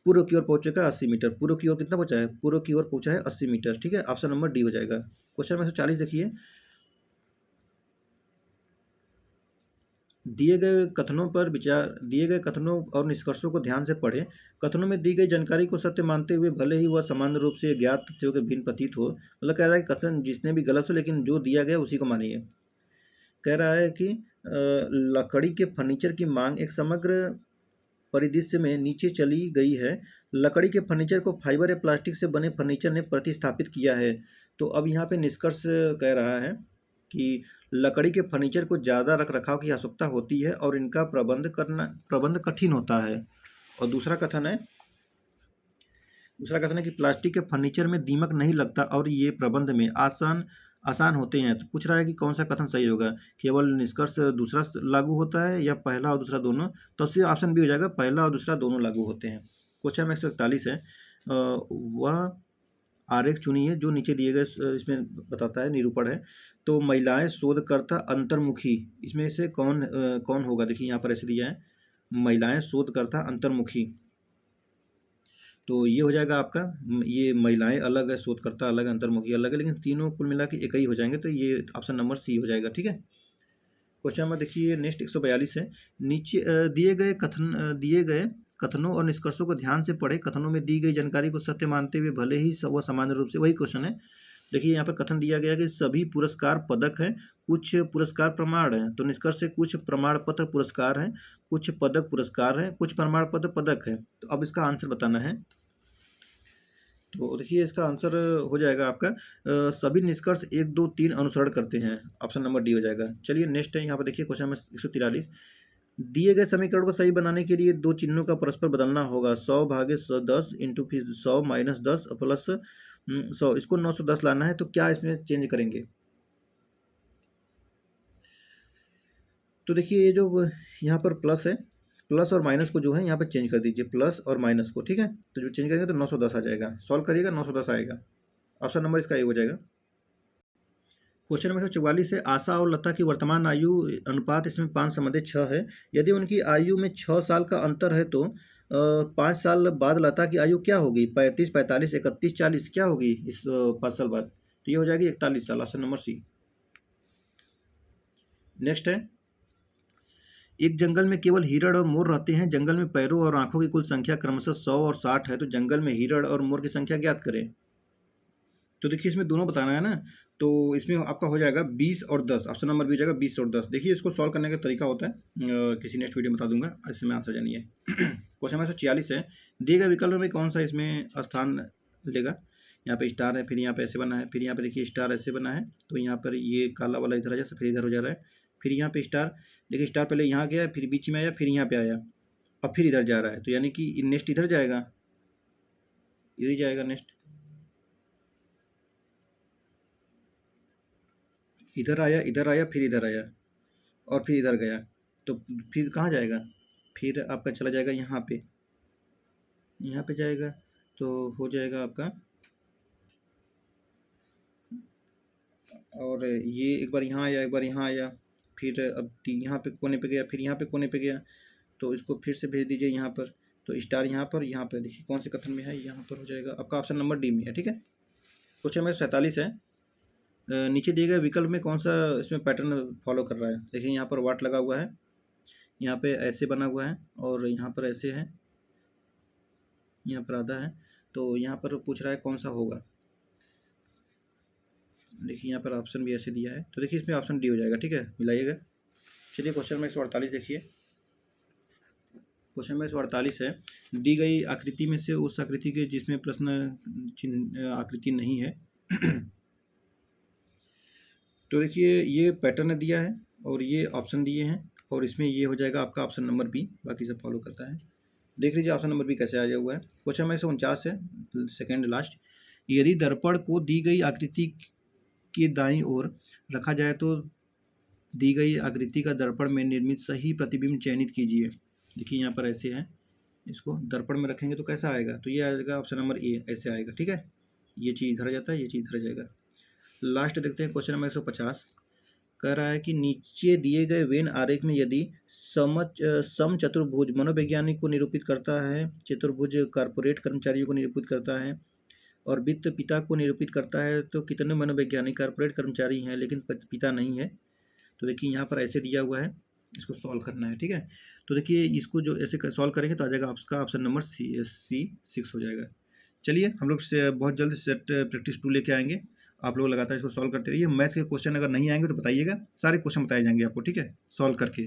पूर्व की ओर पहुंचेगा 80 मीटर। पूर्व की ओर कितना पहुंचा है, पूर्व की ओर पहुंचा है 80 मीटर। ठीक है, ऑप्शन नंबर डी हो जाएगा। क्वेश्चन में 140 देखिए, दिए गए कथनों पर विचार, दिए गए कथनों और निष्कर्षों को ध्यान से पढ़ें। कथनों में दी गई जानकारी को सत्य मानते हुए भले ही वह सामान्य रूप से ज्ञात तथ्यों के भिन्न प्रतीत हो, मतलब कह रहा है कि कथन जितने भी गलत हो लेकिन जो दिया गया उसी को मानिए। कह रहा है कि लकड़ी के फर्नीचर की मांग एक समग्र परिदृश्य में नीचे चली गई है, लकड़ी के फर्नीचर को फाइबर या प्लास्टिक से बने फर्नीचर ने प्रतिस्थापित किया है। तो अब यहाँ पे निष्कर्ष कह रहा है कि लकड़ी के फर्नीचर को ज़्यादा रख रखाव की आवश्यकता होती है और इनका प्रबंध कठिन होता है। और दूसरा कथन है कि प्लास्टिक के फर्नीचर में दीमक नहीं लगता और ये प्रबंध में आसान होते हैं। तो पूछ रहा है कि कौन सा कथन सही होगा, केवल निष्कर्ष दूसरा लागू होता है या पहला और दूसरा दोनों, तो इसलिए ऑप्शन बी हो जाएगा, पहला और दूसरा दोनों लागू होते हैं। क्वेश्चन में 141 है, वह आरेख चुनिए जो नीचे दिए गए इसमें बताता है, निरूपण है। तो महिलाएं शोधकर्ता अंतर्मुखी, इसमें से कौन होगा, देखिए यहाँ पर ऐसे दिया है, महिलाएं शोधकर्ता अंतर्मुखी, तो ये हो जाएगा आपका, ये महिलाएं अलग है, शोधकर्ता अलग है, अंतर्मुखी अलग है, लेकिन तीनों कुल मिला के एक ही हो जाएंगे, तो ये ऑप्शन नंबर सी हो जाएगा। ठीक है। क्वेश्चन नंबर देखिए नेक्स्ट 142 है, नीचे दिए गए कथनों और निष्कर्षों को ध्यान से पढ़े, कथनों में दी गई जानकारी को सत्य मानते हुए भले ही वह सामान्य रूप से, वही क्वेश्चन है। देखिए यहाँ पर कथन दिया गया कि सभी पुरस्कार पदक हैं, कुछ पुरस्कार प्रमाण हैं, तो निष्कर्ष से कुछ प्रमाण पत्र पुरस्कार हैं, कुछ पदक पुरस्कार हैं, कुछ प्रमाण पत्र पदक है। तो अब इसका आंसर बताना है, तो देखिए इसका आंसर हो जाएगा आपका सभी निष्कर्ष 1, 2, 3 अनुसरण करते हैं, ऑप्शन नंबर डी हो जाएगा। चलिए नेक्स्ट है, यहाँ पर देखिए क्वेश्चन नंबर 143, दिए गए समीकरण को सही बनाने के लिए दो चिन्हों का परस्पर बदलना होगा, 100/10 इंटू फिर 100 - 10 प्लस 100, इसको 910 लाना है, तो क्या इसमें चेंज करेंगे, तो देखिए ये जो यहाँ पर प्लस है, प्लस और माइनस को जो है यहाँ पर चेंज कर दीजिए, प्लस और माइनस को। ठीक है, तो जो चेंज करेंगे तो 910 आ जाएगा, सॉल्व करिएगा 910 आएगा, ऑप्शन नंबर इसका ए हो जाएगा। क्वेश्चन नंबर 144 है, आशा और लता की वर्तमान आयु अनुपात इसमें 5/6 है, यदि उनकी आयु में 6 साल का अंतर है तो 5 साल बाद लता की आयु क्या होगी, 35, 45, 31, 40 क्या होगी इस 5 साल बाद, तो ये हो जाएगी 41 साल, ऑप्शन नंबर सी। नेक्स्ट है, एक जंगल में केवल हिरण और मोर रहते हैं, जंगल में पैरों और आंखों की कुल संख्या क्रमशः 100 और 60 है, तो जंगल में हिरण और मोर की संख्या ज्ञात करें। तो देखिए इसमें दोनों बताना है ना, तो इसमें आपका हो जाएगा 20 और 10, ऑप्शन नंबर बी हो जाएगा 20 और 10। देखिए इसको सॉल्व करने का तरीका होता है, किसी नेक्स्ट वीडियो में बता दूंगा, इसमें आंसर जानिए। क्वेश्चन नंबर 146 है, दिए गए विकल्प में कौन सा इसमें स्थान लेगा, यहाँ पे स्टार है, फिर यहाँ पे ऐसे बना है, फिर यहाँ पे देखिए स्टार ऐसे बना है, तो यहाँ पर ये काला वाला इधर आ जाए, सफेद इधर हो जा रहा है, फिर यहाँ पे स्टार, देखिए स्टार पहले यहाँ गया, फिर बीच में आया, फिर यहाँ पे आया, और फिर इधर जा रहा है, तो यानी कि नेक्स्ट इधर जाएगा, इधर ही जाएगा नेक्स्ट, इधर आया, फिर इधर आया और फिर इधर गया, तो फिर कहाँ जाएगा, फिर आपका चला जाएगा यहाँ पे जाएगा, तो हो जाएगा आपका, और ये एक बार यहाँ आया, एक बार यहाँ आया, फिर अब यहाँ पे कोने पे गया, फिर यहाँ पे कोने पे गया, तो इसको फिर से भेज दीजिए यहाँ पर, तो स्टार यहाँ पर देखिए कौन से कथन में है, यहाँ पर हो जाएगा आपका ऑप्शन नंबर डी में है। ठीक है, क्वेश्चन नंबर 47 है, नीचे दिए गए विकल्प में कौन सा इसमें पैटर्न फॉलो कर रहा है। देखिए यहाँ पर वाट लगा हुआ है, यहाँ पे ऐसे बना हुआ है और यहाँ पर ऐसे है, यहाँ पर आधा है, तो यहाँ पर पूछ रहा है कौन सा होगा। देखिए यहाँ पर ऑप्शन भी ऐसे दिया है, तो देखिए इसमें ऑप्शन डी हो जाएगा। ठीक है, मिलाइएगा। चलिए क्वेश्चन नंबर 148 देखिए, क्वेश्चन नंबर 148 है, दी गई आकृति में से उस आकृति के जिसमें प्रश्न चिन्ह आकृति नहीं है तो देखिए ये पैटर्न दिया है और ये ऑप्शन दिए हैं और इसमें ये हो जाएगा आपका ऑप्शन नंबर बी, बाकी सब फॉलो करता है। देख लीजिए ऑप्शन नंबर बी कैसे आया हुआ है। क्वेश्चन नंबर 149 है, सेकेंड लास्ट, यदि दर्पण को दी गई आकृति की दाईं ओर रखा जाए तो दी गई आकृति का दर्पण में निर्मित सही प्रतिबिंब चयनित कीजिए। देखिए यहाँ पर ऐसे है, इसको दर्पण में रखेंगे तो कैसा आएगा, तो ये आएगा ऑप्शन नंबर ए, ऐसे आएगा। ठीक है, ये चीज़ इधर जाता है, ये चीज़ इधर जाएगा। लास्ट देखते हैं क्वेश्चन नंबर 150, कह रहा है कि नीचे दिए गए वेन आरेख में यदि सम चतुर्भुज मनोवैज्ञानिक को निरूपित करता है, चतुर्भुज कॉर्पोरेट कर्मचारियों को निरूपित करता है और वित्त पिता को निरूपित करता है, तो कितने मनोवैज्ञानिक कॉर्पोरेट कर्मचारी हैं लेकिन पिता नहीं है। तो देखिए यहाँ पर ऐसे दिया हुआ है, इसको सॉल्व करना है। ठीक है, तो देखिए इसको जो ऐसे सॉल्व करेंगे तो आ जाएगा आपका ऑप्शन नंबर सी 6 हो जाएगा। चलिए हम लोग से बहुत जल्द सेट प्रैक्टिस 2 लेके आएंगे, आप लोग लगातार इसको सॉल्व करते रहिए। मैथ के क्वेश्चन अगर नहीं आएंगे तो बताइएगा, सारे क्वेश्चन बताए जाएंगे आपको। ठीक है, सॉल्व करके।